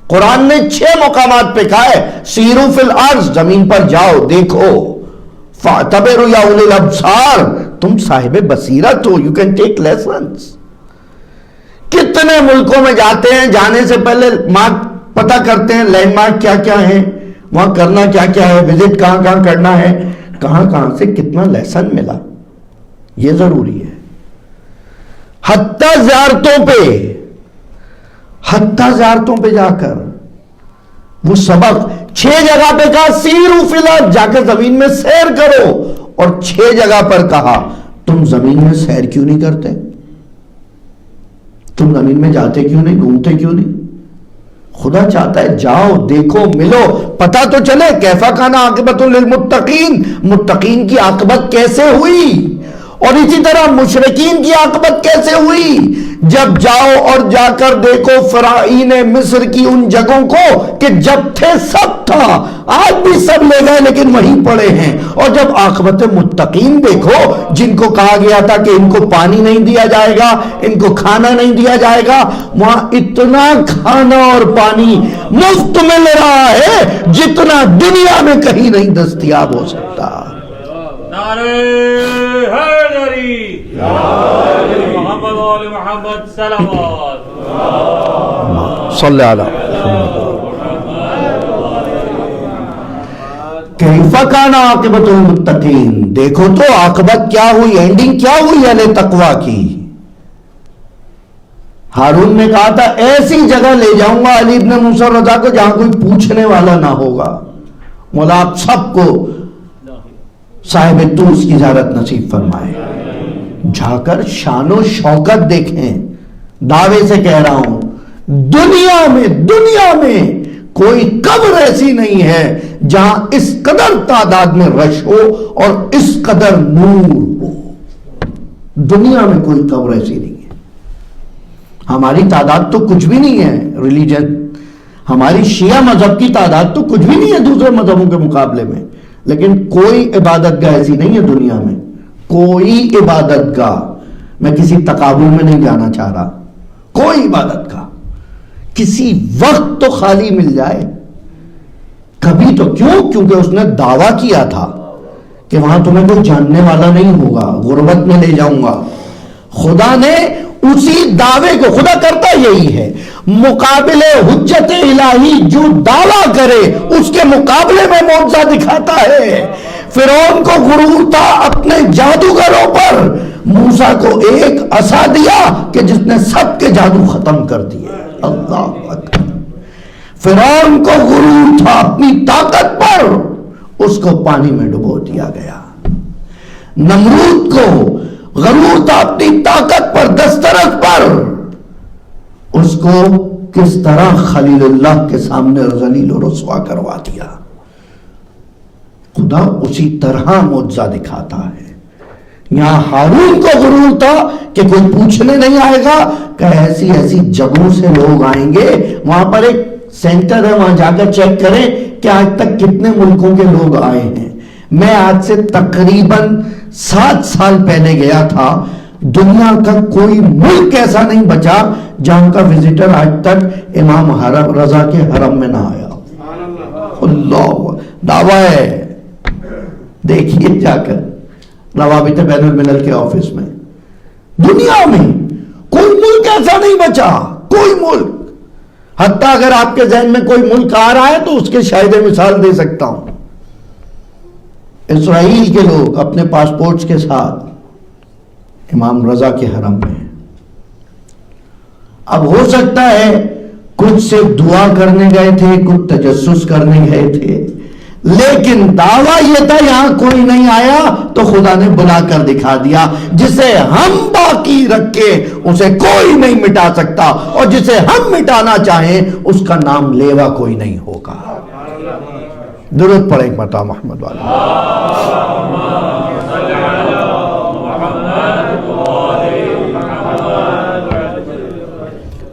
قرآن نے 6 مقامات پہ کہا ہے سیرو فی الارض، زمین پر جاؤ دیکھو، فاعتبروا یا اولی الابصار، تم صاحب بصیرت ہو، یو کین ٹیک لیسنس۔ کتنے ملکوں میں جاتے ہیں، جانے سے پہلے مارک پتہ کرتے ہیں، لینڈ مارک کیا کیا ہیں، وہاں کرنا کیا کیا ہے، وزٹ کہاں کہاں کرنا ہے، کہاں کہاں سے کتنا لیسن ملا، یہ ضروری ہے۔ حتیٰ زیارتوں پہ جا کر وہ سبق 6 جگہ پہ کہا سیرو فی الارض، جا کے زمین میں سیر کرو، اور 6 جگہ پر کہا تم زمین میں سیر کیوں نہیں کرتے، تم زمین میں جاتے کیوں نہیں، گھومتے کیوں نہیں؟ خدا چاہتا ہے جاؤ دیکھو ملو، پتہ تو چلے کیفا کان عاقبۃ للمتقین، متقین کی عاقبت کیسے ہوئی، اور اسی طرح مشرکین کی عاقبت کیسے ہوئی؟ جب جاؤ اور جا کر دیکھو فرعین مصر کی ان جگہوں کو کہ جب تھے سب تھا، آج بھی سب لے گئے لیکن وہیں پڑے ہیں. اور جب عاقبت متقین دیکھو، جن کو کہا گیا تھا کہ ان کو پانی نہیں دیا جائے گا، ان کو کھانا نہیں دیا جائے گا، وہاں اتنا کھانا اور پانی مفت مل رہا ہے جتنا دنیا میں کہیں نہیں دستیاب ہو سکتا. نعرہ حیدری، محمد وآل محمد صلوات صلی اللہ کیف کان عاقبۃ المتقین. دیکھو تو عاقبت کیا ہوئی، اینڈنگ کیا ہوئی اہل تقویٰ کی. ہارون نے کہا تھا ایسی جگہ لے جاؤں گا علی ابن موسیٰ رضا کو جہاں کوئی پوچھنے والا نہ ہوگا. مولا آپ سب کو صاحب طوس کی زیارت نصیب فرمائے. جا کر شان و شوکت دیکھیں. دعوے سے کہہ رہا ہوں دنیا میں کوئی قبر ایسی نہیں ہے جہاں اس قدر تعداد میں رش ہو اور اس قدر نور ہو. دنیا میں کوئی قبر ایسی نہیں ہے. ہماری تعداد تو کچھ بھی نہیں ہے ریلیجن، ہماری شیعہ مذہب کی تعداد تو کچھ بھی نہیں ہے دوسرے مذہبوں کے مقابلے میں، لیکن کوئی عبادت گاہ ایسی نہیں ہے دنیا میں. کوئی عبادت گاہ، میں کسی تقابل میں نہیں جانا چاہ رہا، کوئی عبادت گاہ کسی وقت تو خالی مل جائے. کبھی تو کیونکہ اس نے دعویٰ کیا تھا کہ وہاں تمہیں کوئی جاننے والا نہیں ہوگا، غربت میں لے جاؤں گا. خدا نے اسی دعوے کو، خدا کرتا یہی ہے، مقابلے حجت الہی جو دعویٰ کرے اس کے مقابلے میں معجزہ دکھاتا ہے. فرعون کو غرور تھا اپنے جادوگروں پر، موسیٰ کو ایک عصا دیا کہ جس نے سب کے جادو ختم کر دیے. اللہ اکبر. فرعون کو غرور تھا اپنی طاقت پر، اس کو پانی میں ڈبو دیا گیا. نمرود کو غرور تھا اپنی طاقت پر، دسترس پر، اس کو کس طرح خلیل اللہ کے سامنے ذلیل و رسوا کروا دیا. خدا اسی طرح معجزہ دکھاتا ہے. یہاں ہارون کو غرور تھا کہ کوئی پوچھنے نہیں آئے گا، کہ ایسی جگہوں سے لوگ آئیں گے. وہاں پر ایک سینٹر ہے، وہاں جا کر چیک کریں کہ آج تک کتنے ملکوں کے لوگ آئے ہیں. میں آج سے تقریباً 7 سال پہلے گیا تھا. دنیا کا کوئی ملک ایسا نہیں بچا جہاں کا وزٹر آج تک امام رضا کے حرم میں نہ آیا. اللہ دعویٰ ہے، دیکھیے جا کر روابط بین الملل کے آفس میں. دنیا میں کوئی ملک ایسا نہیں بچا، کوئی ملک. حتیٰ اگر آپ کے ذہن میں کوئی ملک آ رہا ہے تو اس کے شاہد مثال دے سکتا ہوں. اسرائیل کے لوگ اپنے پاسپورٹس کے ساتھ امام رضا کے حرم میں. اب ہو سکتا ہے کچھ سے دعا کرنے گئے تھے، کچھ تجسس کرنے گئے تھے، لیکن دعویٰ یہ تھا یہاں کوئی نہیں آیا تو خدا نے بلا کر دکھا دیا. جسے ہم باقی رکھے اسے کوئی نہیں مٹا سکتا، اور جسے ہم مٹانا چاہیں اس کا نام لیوا کوئی نہیں ہوگا. درود پڑھیں ایک مرتبہ محمد والا.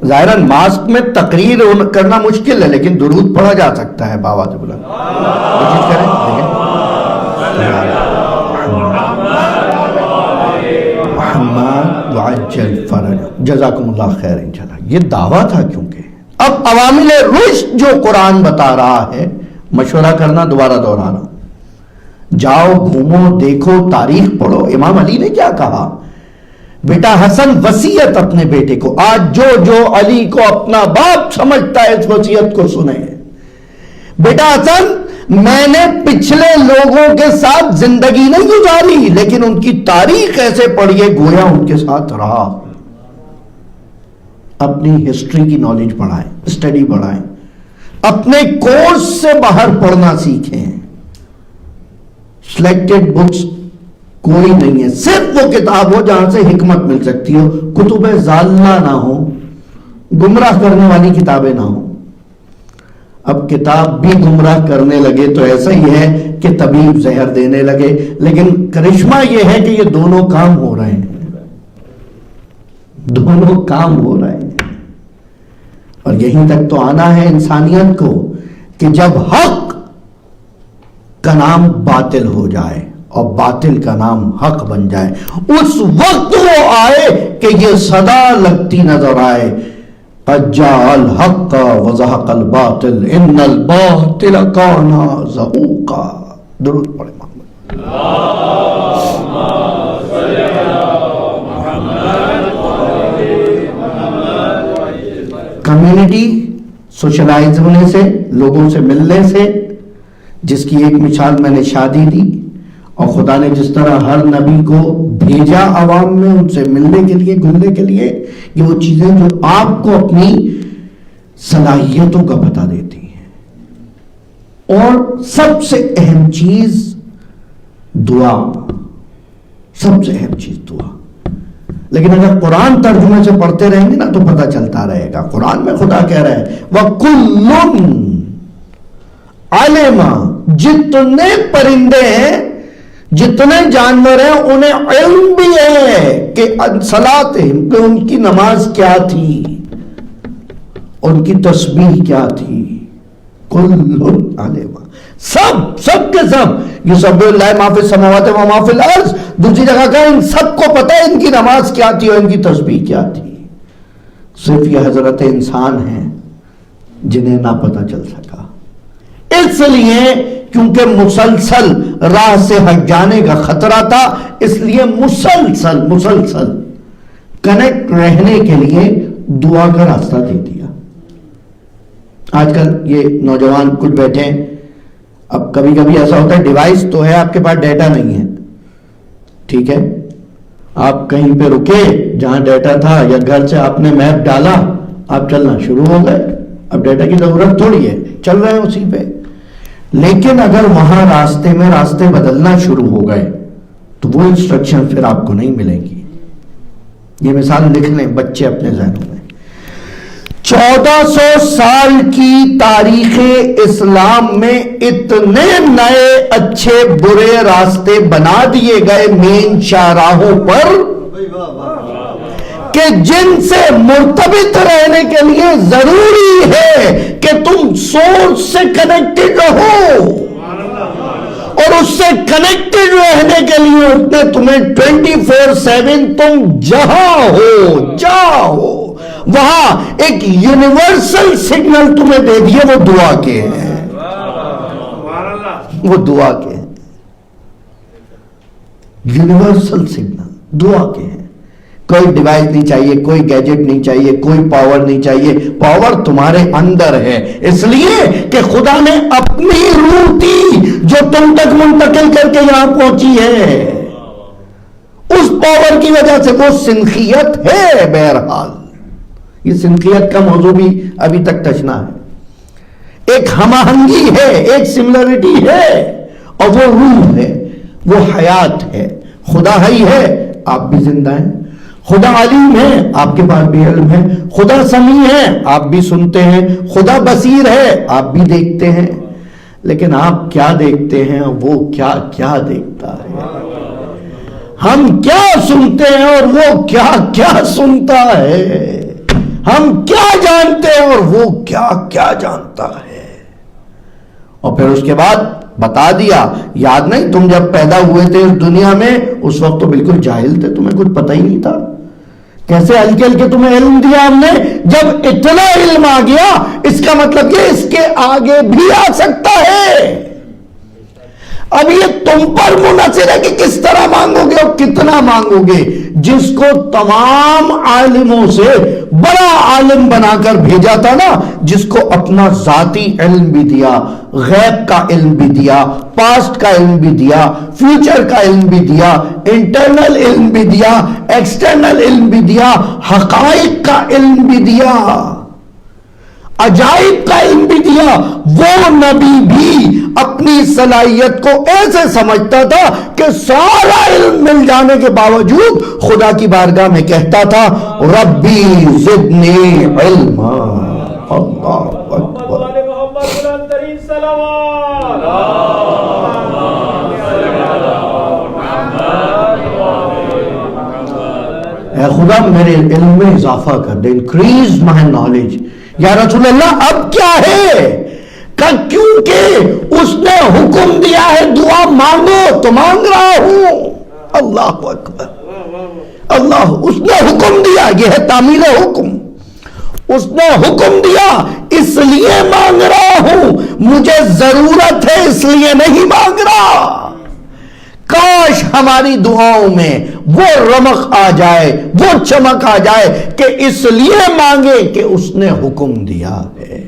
ظاہراً ماسک میں تقریر کرنا مشکل ہے، لیکن درود پڑھا جا سکتا ہے باواز بلند. کوشش کریں محمد وعجل فرج. جزاکم اللہ خیر. انشاءاللہ یہ دعویٰ تھا. کیونکہ اب عوامل رشد جو قرآن بتا رہا ہے، مشورہ کرنا، دوبارہ دہرانا، جاؤ گھومو دیکھو تاریخ پڑھو. امام علی نے کیا کہا؟ بیٹا حسن وصیت اپنے بیٹے کو، آج جو علی کو اپنا باپ سمجھتا ہے اس وصیت کو سنے. بیٹا حسن، میں نے پچھلے لوگوں کے ساتھ زندگی نہیں گزاری، لیکن ان کی تاریخ ایسے پڑھیے گویا ان کے ساتھ رہا. اپنی ہسٹری کی نالج بڑھائیں، اسٹڈی بڑھائیں، اپنے کورس سے باہر پڑھنا سیکھیں. سلیکٹڈ بکس کوئی نہیں ہے، صرف وہ کتاب ہو جہاں سے حکمت مل سکتی ہو. کتب ضالہ نہ ہو، گمراہ کرنے والی کتابیں نہ ہو. اب کتاب بھی گمراہ کرنے لگے تو ایسا ہی ہے کہ طبیب زہر دینے لگے. لیکن کرشمہ یہ ہے کہ یہ دونوں کام ہو رہے ہیں, دونوں کام ہو رہے ہیں. اور یہیں تک تو آنا ہے انسانیت کو کہ جب حق کا نام باطل ہو جائے اور باطل کا نام حق بن جائے, اس وقت وہ آئے کہ یہ صدا لگتی نظر آئے, قد جاء الحق وزهق الباطل ان الباطل کان زہوقا. درود پڑھیں محمد. کمیونٹی سوشلائز ہونے سے, لوگوں سے ملنے سے, جس کی ایک مثال میں نے شادی دی, اور خدا نے جس طرح ہر نبی کو بھیجا عوام میں ان سے ملنے کے لیے, گھلنے کے لیے, یہ وہ چیزیں جو آپ کو اپنی صلاحیتوں کا پتہ دیتی ہیں. اور سب سے اہم چیز دعا, سب سے اہم چیز دعا. لیکن اگر قرآن ترجمے سے پڑھتے رہیں گے نا تو پتہ چلتا رہے گا. قرآن میں خدا کہہ رہا ہے وَكُلٌّ عَلِمَ, جتنے پرندے ہیں, جتنے جانور ہیں, انہیں علم بھی ہے کہ صلاتہم, کہ ان کی نماز کیا تھی, ان کی تسبیح کیا تھی. کُلٌّ عَلِمَ, سب کے سب, یسبح للہ ما فی السماوات و ما فی الارض. دوسری جگہ کا ان سب کو پتہ ہے ان کی نماز کیا تھی اور ان کی تسبیح کیا تھی. صرف یہ حضرت انسان ہیں جنہیں نہ پتہ چل سکا, اس لیے کیونکہ مسلسل راہ سے ہٹ جانے کا خطرہ تھا, اس لیے مسلسل کنیکٹ رہنے کے لیے دعا کا راستہ دے دیا. آج کل یہ نوجوان کچھ بیٹھے ہیں, اب کبھی کبھی ایسا ہوتا ہے ڈیوائس تو ہے, آپ کے پاس ڈیٹا نہیں ہے, ٹھیک ہے, آپ کہیں پہ رکے جہاں ڈیٹا تھا, یا گھر سے آپ نے میپ ڈالا, آپ چلنا شروع ہو گئے. اب ڈیٹا کی ضرورت تھوڑی ہے, چل رہے ہیں اسی پہ. لیکن اگر وہاں راستے میں راستے بدلنا شروع ہو گئے تو وہ انسٹرکشن پھر آپ کو نہیں ملیں گی. یہ مثال لکھ لیں بچے اپنے ذہنوں میں. 1400 سال کی تاریخ اسلام میں اتنے نئے اچھے برے راستے بنا دیے گئے مین شاہراہوں پر کہ جن سے مرتبط رہنے کے لیے ضروری ہے کہ تم سورس سے کنیکٹڈ رہو, اور اس سے کنیکٹڈ رہنے کے لیے اس نے تمہیں 24/7 تم جہاں ہو وہاں ایک یونیورسل سگنل تمہیں دے دیے, وہ دعا کے ہیں, وہ دعا کے ہیں. یونیورسل سگنل دعا کے ہیں. کوئی ڈیوائس نہیں چاہیے, کوئی گیجٹ نہیں چاہیے, کوئی پاور نہیں چاہیے. پاور تمہارے اندر ہے, اس لیے کہ خدا نے اپنی روح دی جو تم تک منتقل کر کے یہاں پہنچی ہے. اس پاور کی وجہ سے وہ سنخیت ہے. بہرحال یہ سنخیت کا موضوع بھی ابھی تک تشنا ہے. ایک ہم آہنگی ہے, ایک سملرٹی ہے, اور وہ روح ہے, وہ حیات ہے. خدا حی ہے, آپ بھی زندہ ہیں. خدا علیم ہے, آپ کے پاس بھی علم ہے. خدا سمیع ہے, آپ بھی سنتے ہیں. خدا بصیر ہے, آپ بھی دیکھتے ہیں. لیکن آپ کیا دیکھتے ہیں, وہ کیا کیا دیکھتا ہے. ہم کیا سنتے ہیں اور وہ کیا کیا سنتا ہے. ہم کیا جانتے ہیں اور وہ کیا کیا جانتا ہے. اور پھر اس کے بعد بتا دیا, یاد نہیں تم جب پیدا ہوئے تھے اس دنیا میں, اس وقت تو بالکل جاہل تھے, تمہیں کچھ پتہ ہی نہیں تھا. کیسے ہلکے ہلکے تمہیں علم دیا ہم نے. جب اتنا علم آ گیا, اس کا مطلب یہ اس کے آگے بھی آ سکتا ہے. اب یہ تم پر منحصر ہے کہ کس طرح مانگو گے اور کتنا مانگو گے. جس کو تمام عالموں سے بڑا عالم بنا کر بھیجا تھا نا, جس کو اپنا ذاتی علم بھی دیا, غیب کا علم بھی دیا, پاسٹ کا علم بھی دیا, فیوچر کا علم بھی دیا, انٹرنل علم بھی دیا, ایکسٹرنل علم بھی دیا, حقائق کا علم بھی دیا, عجائب کا علم بھی دیا, وہ نبی بھی اپنی صلاحیت کو ایسے سمجھتا تھا کہ سارا علم مل جانے کے باوجود خدا کی بارگاہ میں کہتا تھا ربی زدنی علما. اللہ اکبر. اے خدا میرے علم میں اضافہ کر دے, انکریز مائی نالج. یا رسول اللہ اب کیا ہے؟ کہ کیونکہ اس نے حکم دیا ہے دعا مانگو تو مانگ رہا ہوں. اللہ اکبر, اللہ, اس نے حکم دیا, یہ ہے تعمیل حکم. اس نے حکم دیا اس لیے مانگ رہا ہوں, مجھے ضرورت ہے اس لیے نہیں مانگ رہا. کاش ہماری دعاؤں میں وہ رمق آ جائے, وہ چمک آ جائے کہ اس لیے مانگے کہ اس نے حکم دیا ہے.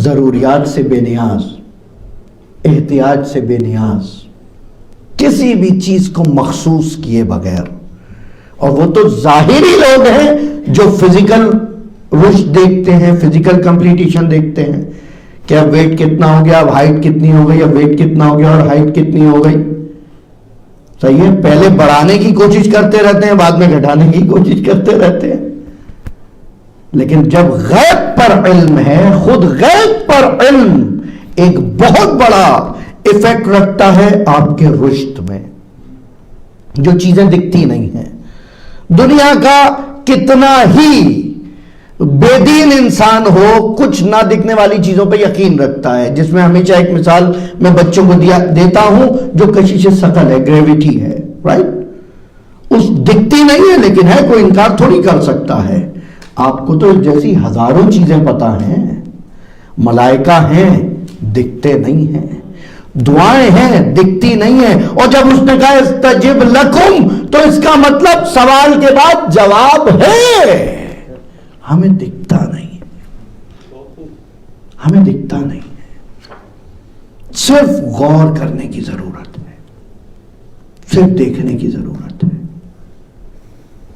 ضروریات سے بے نیاز, احتیاج سے بے نیاز, کسی بھی چیز کو مخصوص کیے بغیر. اور وہ تو ظاہری لوگ ہیں جو فزیکل رشد دیکھتے ہیں, فزیکل کمپلیٹیشن دیکھتے ہیں کہ اب ویٹ کتنا ہو گیا, اب ہائٹ کتنی ہو گئی, اب ویٹ کتنا ہو گیا اور ہائٹ کتنی ہو گئی. صحیح ہے, پہلے بڑھانے کی کوشش کرتے رہتے ہیں, بعد میں گھٹانے کی کوشش کرتے رہتے ہیں. لیکن جب غیب پر علم ہے, خود غیب پر علم ایک بہت بڑا ایفیکٹ رکھتا ہے آپ کے رشد میں. جو چیزیں دکھتی نہیں ہیں, دنیا کا کتنا ہی بے دین انسان ہو, کچھ نہ دکھنے والی چیزوں پہ یقین رکھتا ہے, جس میں ہمیشہ ایک مثال میں بچوں کو دیتا ہوں جو کشش ثقل ہے, گریویٹی ہے, رائٹ. اس دکھتی نہیں ہے لیکن ہے, کوئی انکار تھوڑی کر سکتا ہے. آپ کو تو جیسی ہزاروں چیزیں پتا ہیں, ملائکہ ہیں دکھتے نہیں ہیں, دعائیں ہیں دکھتی نہیں ہیں. اور جب اس نے کہا استجب لکم تو اس کا مطلب سوال کے بعد جواب ہے. ہمیں دکھتا نہیں, ہمیں دکھتا نہیں ہے. صرف غور کرنے کی ضرورت ہے, صرف دیکھنے کی ضرورت ہے,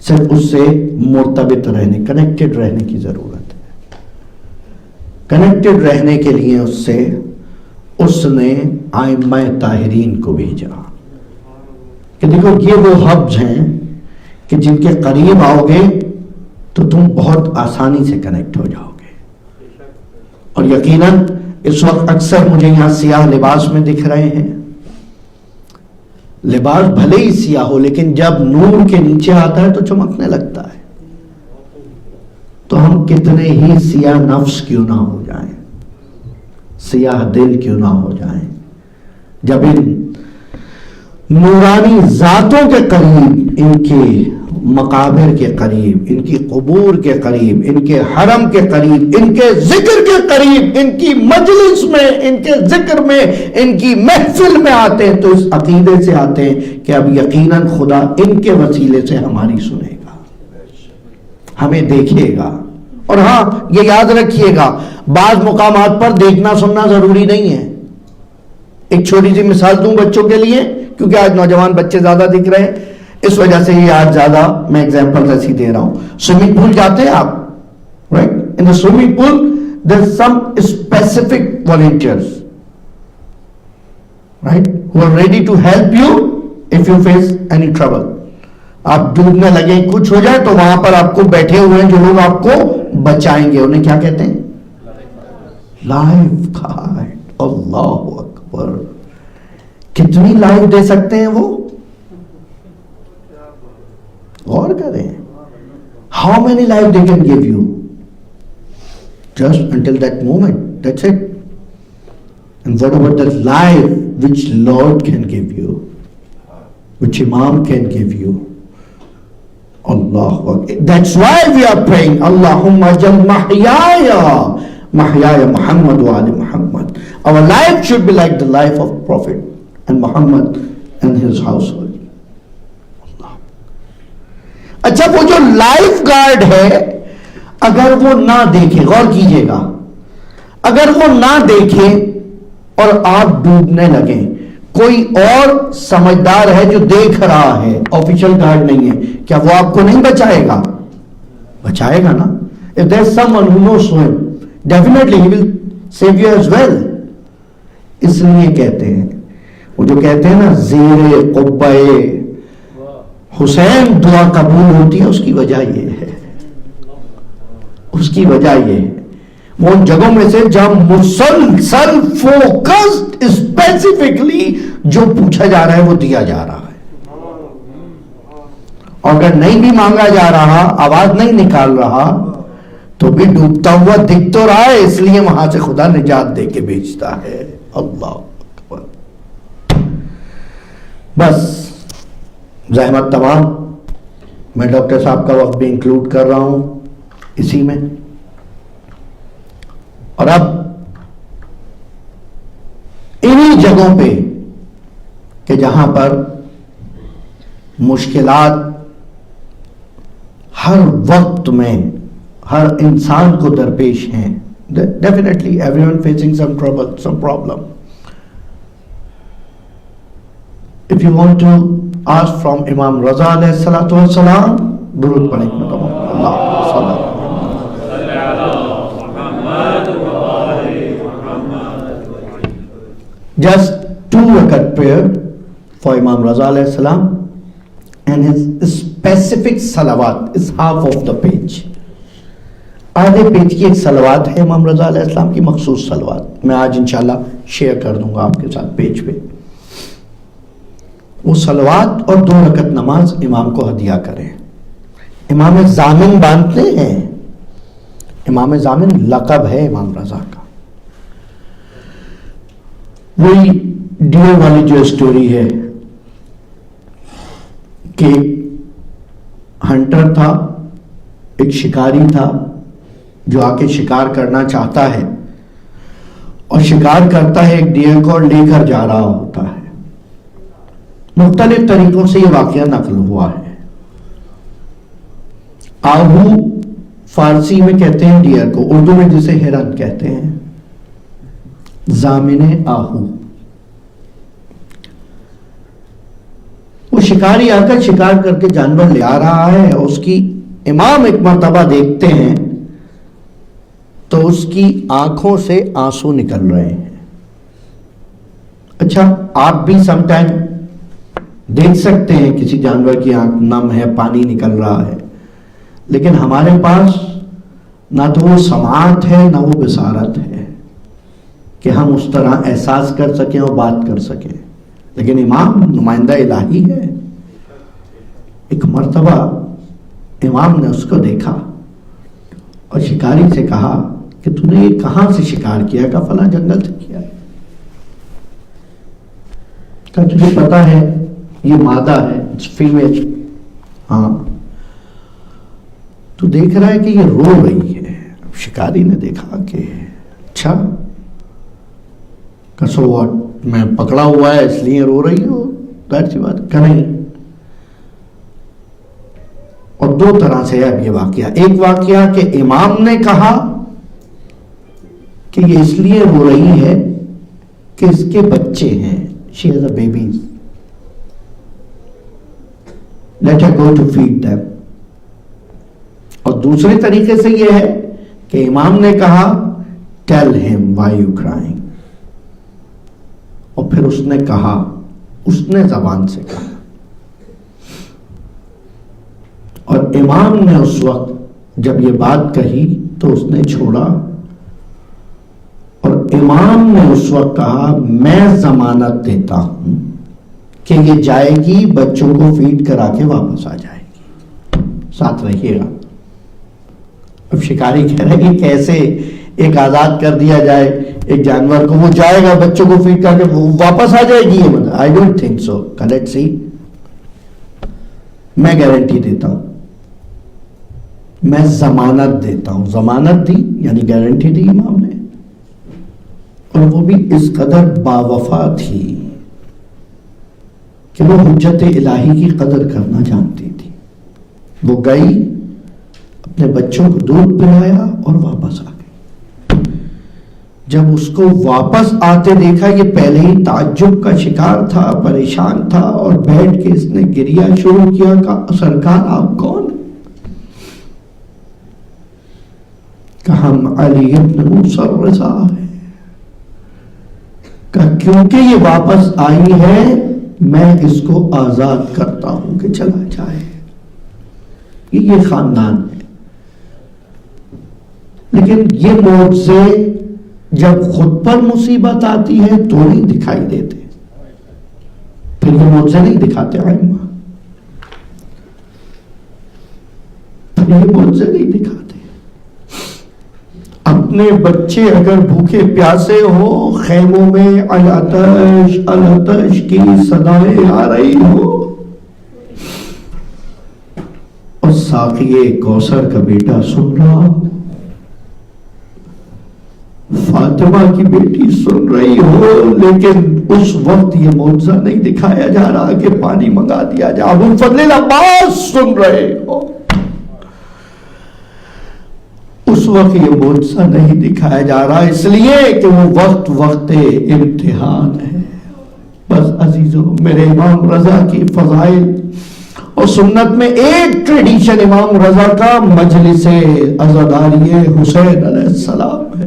صرف اس سے مرتبط رہنے, کنیکٹڈ رہنے کی ضرورت ہے. کنیکٹڈ رہنے کے لیے اس نے ائمہ طاہرین کو بھیجا کہ دیکھو یہ وہ ہبز ہیں کہ جن کے قریب آؤ گے تو تم بہت آسانی سے کنیکٹ ہو جاؤ گے. اور یقیناً اس وقت اکثر مجھے یہاں سیاہ لباس میں دکھ رہے ہیں. لباس بھلے ہی سیاہ ہو لیکن جب نور کے نیچے آتا ہے تو چمکنے لگتا ہے. تو ہم کتنے ہی سیاہ نفس کیوں نہ ہو جائیں, سیاہ دل کیوں نہ ہو جائیں, جب ان نورانی ذاتوں کے قریب, ان کے مقابر کے قریب, ان کی قبور کے قریب, ان کے حرم کے قریب, ان کے ذکر کے قریب, ان کی مجلس میں, ان کے ذکر میں, ان کی محفل میں آتے ہیں تو اس عقیدے سے آتے ہیں کہ اب یقیناً خدا ان کے وسیلے سے ہماری سنے گا, ہمیں دیکھے گا. اور ہاں یہ یاد رکھیے گا, بعض مقامات پر دیکھنا سننا ضروری نہیں ہے. ایک چھوٹی سی مثال دوں بچوں کے لیے, کیونکہ آج نوجوان بچے زیادہ دکھ رہے ہیں, اس وجہ سے یہ آج زیادہ میں ایگزامپل ایسی دے رہا ہوں. سوئمنگ پول جاتے ہیں آپ, right, in the swimming pool there some specific volunteers, right, who are ready to help you if you face any trouble. آپ ڈوبنے لگے, کچھ ہو جائے تو وہاں پر آپ کو بیٹھے ہوئے ہیں جو لوگ آپ کو بچائیں گے. انہیں کیا کہتے ہیں؟ Life guard. اللہ اکبر, کتنی لائف دے سکتے ہیں وہ, غور کریں. How many life they can give you just until that moment, that's it. And what about that life which Lord can give you, which Imam can give you. Allah Akbar. That's why we are praying Allahumma jal mahyaya Muhammad wa ali Muhammad. Our life should be like the life of Prophet and Muhammad and his household. Allah. اچھا, وہ جو life guard ہے اگر وہ نہ دیکھے, غور کیجئے گا, اگر وہ نہ دیکھے اور آپ ڈوبنے لگیں, کوئی اور سمجھدار ہے جو دیکھ رہا ہے, آفیشل گارڈ نہیں ہے, کیا وہ آپ کو نہیں بچائے گا؟ بچائے گا نا. If there's someone who knows swim, definitely he will save you as well. اس لیے کہتے ہیں, وہ جو کہتے ہیں نا زیر قبہ حسین دعا قبول ہوتی ہے, اس کی وجہ یہ ہے, اس کی وجہ یہ ہے. وہ ان جگہوں میں سے جہاں مسلسل فوکسڈ اسپیسیفکلی جو پوچھا جا رہا ہے وہ دیا جا رہا ہے. اور اگر نہیں بھی مانگا جا رہا، آواز نہیں نکال رہا، تو بھی ڈوبتا ہوا دکھ تو رہا ہے، اس لیے وہاں سے خدا نجات دے کے بھیجتا ہے. اللہ اکبر. بس زحمت تمام. میں ڈاکٹر صاحب کا وقت بھی انکلوڈ کر رہا ہوں اسی میں. اور اب انہی جگہوں پہ کہ جہاں پر مشکلات ہر وقت میں ہر انسان کو درپیش ہیں. Definitely everyone facing some trouble, some problem. If you want to ask from Imam Raza alayhi salatu wassalam, درود پڑھیں اللہ صلی Just 2 rakat prayer for Imam Raza alayhi salam, and his specific salawat is half of the page. آدھے page کی ایک صلوات ہے امام رضا علیہ السلام کی مخصوص صلوات، میں آج انشاءاللہ شیئر کر دوں گا آپ کے ساتھ پیج پہ. وہ صلوات اور 2 رکعت نماز امام کو ہدیہ کریں. امام ضامن باندھتے ہیں. امام ضامن لقب ہے امام رضا کا. وہی ڈیئر والی جو اسٹوری ہے کہ ہنٹر تھا، ایک شکاری تھا جو آ کے شکار کرنا چاہتا ہے اور شکار کرتا ہے ایک ڈیئر کو اور لے کر جا رہا ہوتا ہے. مختلف طریقوں سے یہ واقعہ نقل ہوا ہے. آہو فارسی میں کہتے ہیں ڈیئر کو، اردو میں جسے ہرن کہتے ہیں. ضامن آہو. وہ شکاری آ کر شکار کر کے جانور لے آ رہا ہے. اس کی امام ایک مرتبہ دیکھتے ہیں تو اس کی آنکھوں سے آنسو نکل رہے ہیں. اچھا آپ بھی سم ٹائم دیکھ سکتے ہیں کسی جانور کی آنکھ نم ہے، پانی نکل رہا ہے، لیکن ہمارے پاس نہ تو وہ سماعت ہے نہ وہ بصارت ہے کہ ہم اس طرح احساس کر سکیں اور بات کر سکیں. لیکن امام نمائندہ الہی ہے. ایک مرتبہ امام نے اس کو دیکھا اور شکاری سے کہا کہ تو نے یہ کہاں سے شکار کیا؟ کہ فلاں جنگل سے کیا. کہ تجھے پتا ہے یہ مادہ ہے، فیمیل. ہاں. تو دیکھ رہا ہے کہ یہ رو رہی ہے. شکاری نے دیکھا کہ اچھا سو واٹ، میں پکڑا ہوا ہے اس لیے رو رہی ہو، ظاہر سی بات کہ نہیں. اور 2 طرح سے ہے اب یہ واقعہ. ایک واقعہ کہ امام نے کہا کہ یہ اس لیے رو رہی ہے کہ اس کے بچے ہیں، she has a babies, let her go to feed them. اور دوسرے طریقے سے یہ ہے کہ امام نے کہا tell him why you crying. اور پھر اس نے کہا، اس نے زبان سے کہا. اور امام نے اس وقت جب یہ بات کہی تو اس نے چھوڑا، اور امام نے اس وقت کہا میں ضمانت دیتا ہوں کہ یہ جائے گی، بچوں کو فیڈ کرا کے واپس آ جائے گی، ساتھ رہیے گا. اب شکاری کہہ رہے کہ کیسے ایک آزاد کر دیا جائے ایک جانور کو، وہ جائے گا بچوں کو فیڈ کر کے واپس آ جائے گی؟ I don't think so. Let's see. میں گارنٹی دیتا ہوں، میں ضمانت دیتا ہوں. ضمانت دی یعنی گارنٹی دی امام نے، اور وہ بھی اس قدر باوفا تھی کہ وہ حجت الہی کی قدر کرنا جانتی تھی. وہ گئی، اپنے بچوں کو دودھ پلایا اور واپس آ گئی. جب اس کو واپس آتے دیکھا، یہ پہلے ہی تعجب کا شکار تھا، پریشان تھا، اور بیٹھ کے اس نے گریا شروع کیا. کہا سرکار آپ کون؟ کہا ہم علی ابن موسیٰ الرضا ہے. کہا کیونکہ یہ واپس آئی ہے میں اس کو آزاد کرتا ہوں کہ چلا جائے. یہ خاندان ہے. لیکن یہ معجزے جب خود پر مصیبت آتی ہے تو نہیں دکھائی دیتے، پھر یہ معجزے نہیں دکھاتے ائمہ. لیکن یہ معجزے نہیں دکھاتے. اپنے بچے اگر بھوکے پیاسے ہو، خیموں میں العطش العطش کی صدائیں آ رہی ہو، اور ساقیے کوثر کا بیٹا سن رہا، فاطمہ کی بیٹی سن رہی ہو، لیکن اس وقت یہ معجزہ نہیں دکھایا جا رہا کہ پانی منگا دیا جائے. ابو الفضل العباس سن رہے ہو، اس وقت یہ معجزہ نہیں دکھایا جا رہا، اس لیے کہ وہ وقت امتحان ہے. بس عزیزو، میرے امام رضا کی فضائل اور سنت میں ایک ٹریڈیشن امام رضا کا مجلس عزاداری حسین علیہ السلام ہے.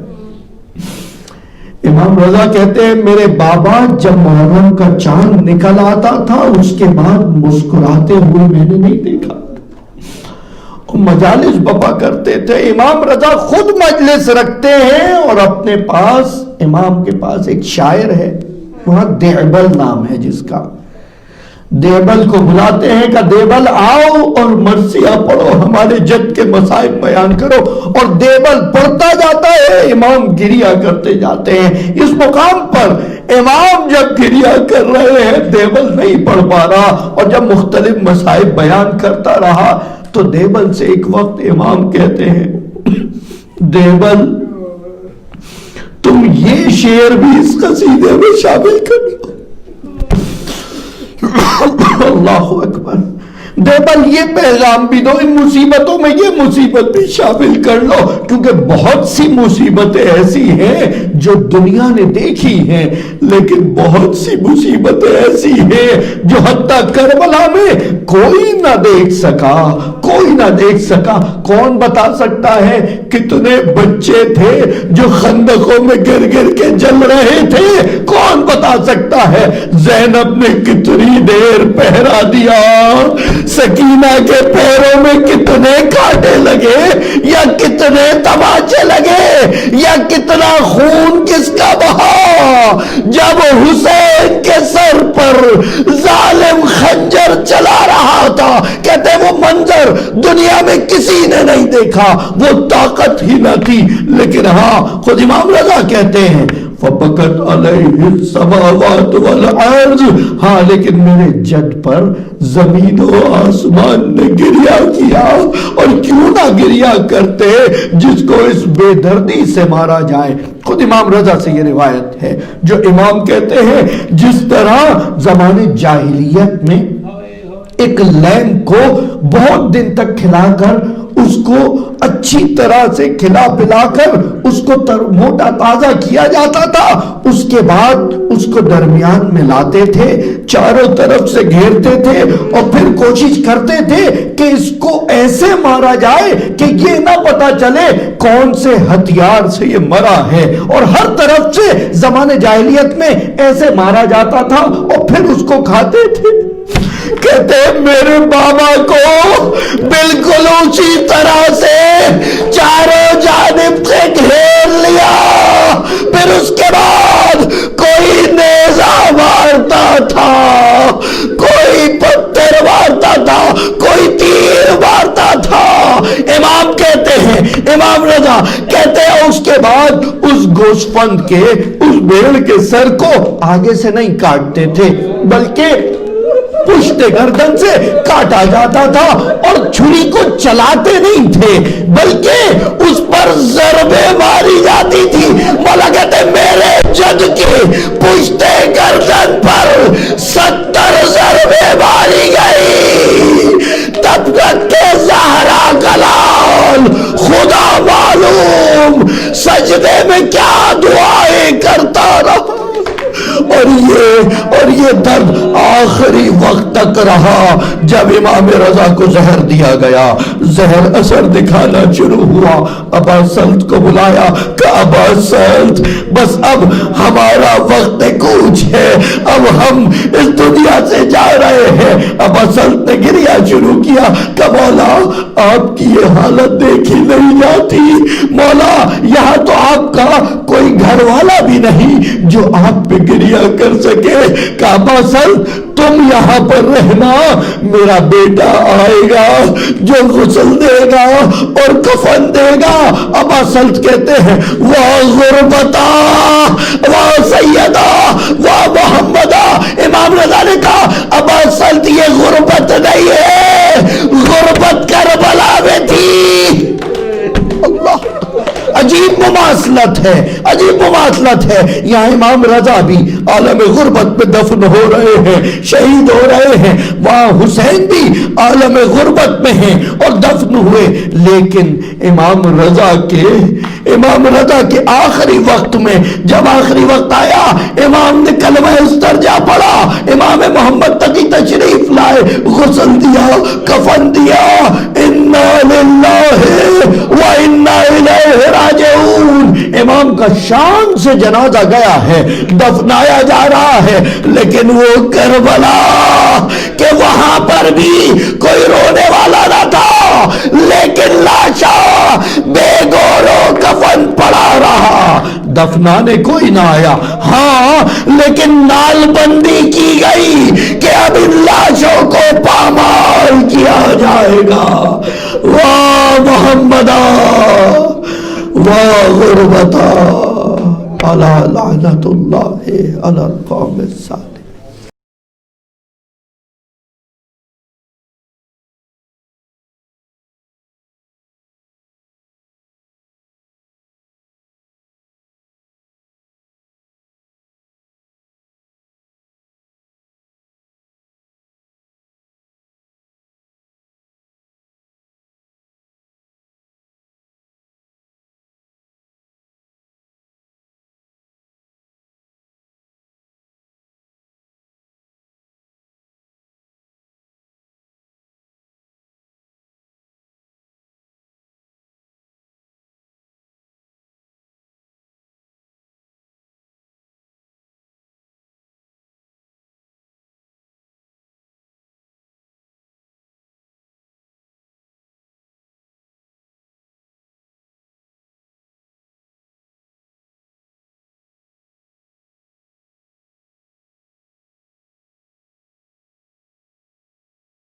امام رضا کہتے ہیں میرے بابا جب محرم کا چاند نکل آتا تھا اس کے بعد مسکراتے ہوئے میں نے نہیں دیکھا. مجالس بپا کرتے تھے. امام رضا خود مجلس رکھتے ہیں اور اپنے پاس، امام کے پاس ایک شاعر ہے، وہاں دیبل نام ہے جس کا، دیبل کو بلاتے ہیں کہ دیبل آؤ اور مرثیہ پڑھو، ہمارے جد کے مصائب بیان کرو. اور دیبل پڑھتا جاتا ہے، امام گریا کرتے جاتے ہیں. اس مقام پر امام جب گریا کر رہے ہیں، دیبل نہیں پڑھ پا رہا، اور جب مختلف مصائب بیان کرتا رہا تو دیبل سے ایک وقت امام کہتے ہیں دیبل تم یہ شعر بھی اس قصیدے میں شامل کر لو. اللہ اکبر. دیبل یہ پیغام بھی دو، ان مصیبتوں میں یہ مصیبت بھی شامل کر لو، کیونکہ بہت سی مصیبتیں ایسی ہیں جو دنیا نے دیکھی ہیں، لیکن بہت سی مصیبتیں ایسی ہیں جو حتیٰ کربلا میں کوئی نہ دیکھ سکا، کوئی نہ دیکھ سکا. کون بتا سکتا ہے کتنے بچے تھے جو خندقوں میں گر گر کے جل رہے تھے؟ کون بتا سکتا ہے زینب نے کتنی دیر پہرا دیا، سکینہ کے پیروں میں کتنے کانٹے لگے، یا کتنے تماچے لگے، یا کتنا خون کس کا بہا جب حسین کے سر پر ظالم خنجر چلا رہا تھا. کہتے وہ منظر دنیا میں کسی نے نہیں دیکھا، وہ طاقت ہی نہ تھی. لیکن ہاں خود امام رضا کہتے ہیں فَبَكَتْ عَلَيْهِ السَّمَاوَاتُ وَالْأَرْضُ، ہاں لیکن میرے جد پر زمین و آسمان نے گریا کیا. اور کیوں نہ گریا کرتے جس کو اس بے دردی سے مارا جائے. خود امام رضا سے یہ روایت ہے جو امام کہتے ہیں جس طرح زمانے جاہلیت میں ایک لیمب کو بہت دن تک کھلا کر اس کو اچھی طرح سے کھلا پلا کر اس کو موٹا تازہ کیا جاتا تھا، اس کے بعد اس کو درمیان میں لاتے تھے، چاروں طرف سے گھیرتے تھے اور پھر کوشش کرتے تھے کہ اس کو ایسے مارا جائے کہ یہ نہ پتا چلے کون سے ہتھیار سے یہ مرا ہے. اور ہر طرف سے زمانے جاہلیت میں ایسے مارا جاتا تھا اور پھر اس کو کھاتے تھے. کہتے میرے بابا کو بالکل اسی طرح سے چاروں جانب سے گھیر لیا، پھر اس کے بعد کوئی نیزہ مارتا تھا، کوئی پتھر مارتا تھا، کوئی تیر مارتا تھا. امام کہتے ہیں، امام رضا کہتے ہیں اس کے بعد اس گوشفند کے، اس بھیڑ کے سر کو آگے سے نہیں کاٹتے تھے بلکہ پشت گردن سے کاٹا جاتا تھا، اور چھری کو چلاتے نہیں تھے بلکہ اس پر ضربیں ماری جاتی تھی. مولا کہتے میرے جد کے پشت گردن پر 70 ضربیں ماری گئی، تب تک کہ زہرا کلال خدا معلوم سجدے میں کیا دعائیں کرتا رہا. اور یہ درد آخری وقت تک رہا. جب امام رضا کو زہر دیا گیا، زہر اثر دکھانا شروع ہوا، ابا سلط کو بلایا کہ ابا سلط بس اب ہمارا وقت کوچ ہے، اب ہم اس دنیا سے جا رہے ہیں. ابا سلط نے گریا شروع کیا کہ مولا آپ کی یہ حالت دیکھی نہیں جاتی، مولا یہاں تو آپ کا کوئی گھر والا بھی نہیں جو آپ پہ گریا کر سکے. کہ ابا سلط تم یہاں پر رہنا، میرا بیٹا آئے گا جو غسل دے گا اور کفن دے گا. ابا سلط کہتے ہیں واہ غربتا واہ سیدہ واہ محمدہ. امام رضا نے کہا ابا سلط یہ غربت نہیں ہے، غربت کربلا میں تھی. اللہ، عجیب مماثلت ہے، عجیب مماثلت ہے. یہاں امام رضا بھی عالم غربت میں دفن ہو رہے ہیں، شہید ہو رہے ہیں. وہاں حسین بھی عالم غربت میں ہیں اور دفن ہوئے. لیکن امام رضا کے آخری وقت میں جب آخری وقت آیا، امام نے کلمہ استرجا پڑھا، امام محمد تقی تشریف لائے، غسل دیا، کفن دیا. انا للہ و انا الیہ راجعون. امام کا شان سے جنازہ گیا ہے، دفنایا جا رہا ہے. لیکن وہ کربلا کہ وہاں پر بھی کوئی رونے والا نہ تھا، لیکن لاشا بے گورو کفن پڑا رہا، دفنانے کوئی نہ آیا. ہاں لیکن نال بندی کی گئی کہ اب ان لاشوں کو پامال کیا جائے گا. واہ محمدہ واہ غربتا، الا لعنت اللہ علی القوم الظالمین.